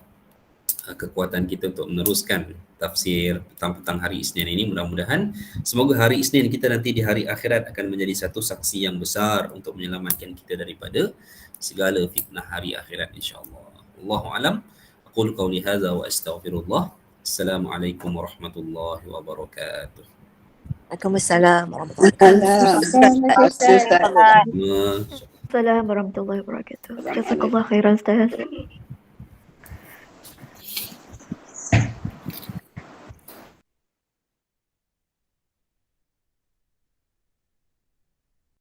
kekuatan kita untuk meneruskan tafsir petang-petang hari Isnin ini. Mudah-mudahan semoga hari Isnin kita nanti di hari akhirat akan menjadi satu saksi yang besar untuk menyelamatkan kita daripada segala fitnah hari akhirat insya-Allah. Wallahu alam. Aqulu qawli hadza wa astaghfirullah. Assalamualaikum warahmatullahi wabarakatuh. Waalaikumsalam warahmatullahi wabarakatuh. Assalamualaikum warahmatullahi wabarakatuh. Jazakallah khairan Ustaz.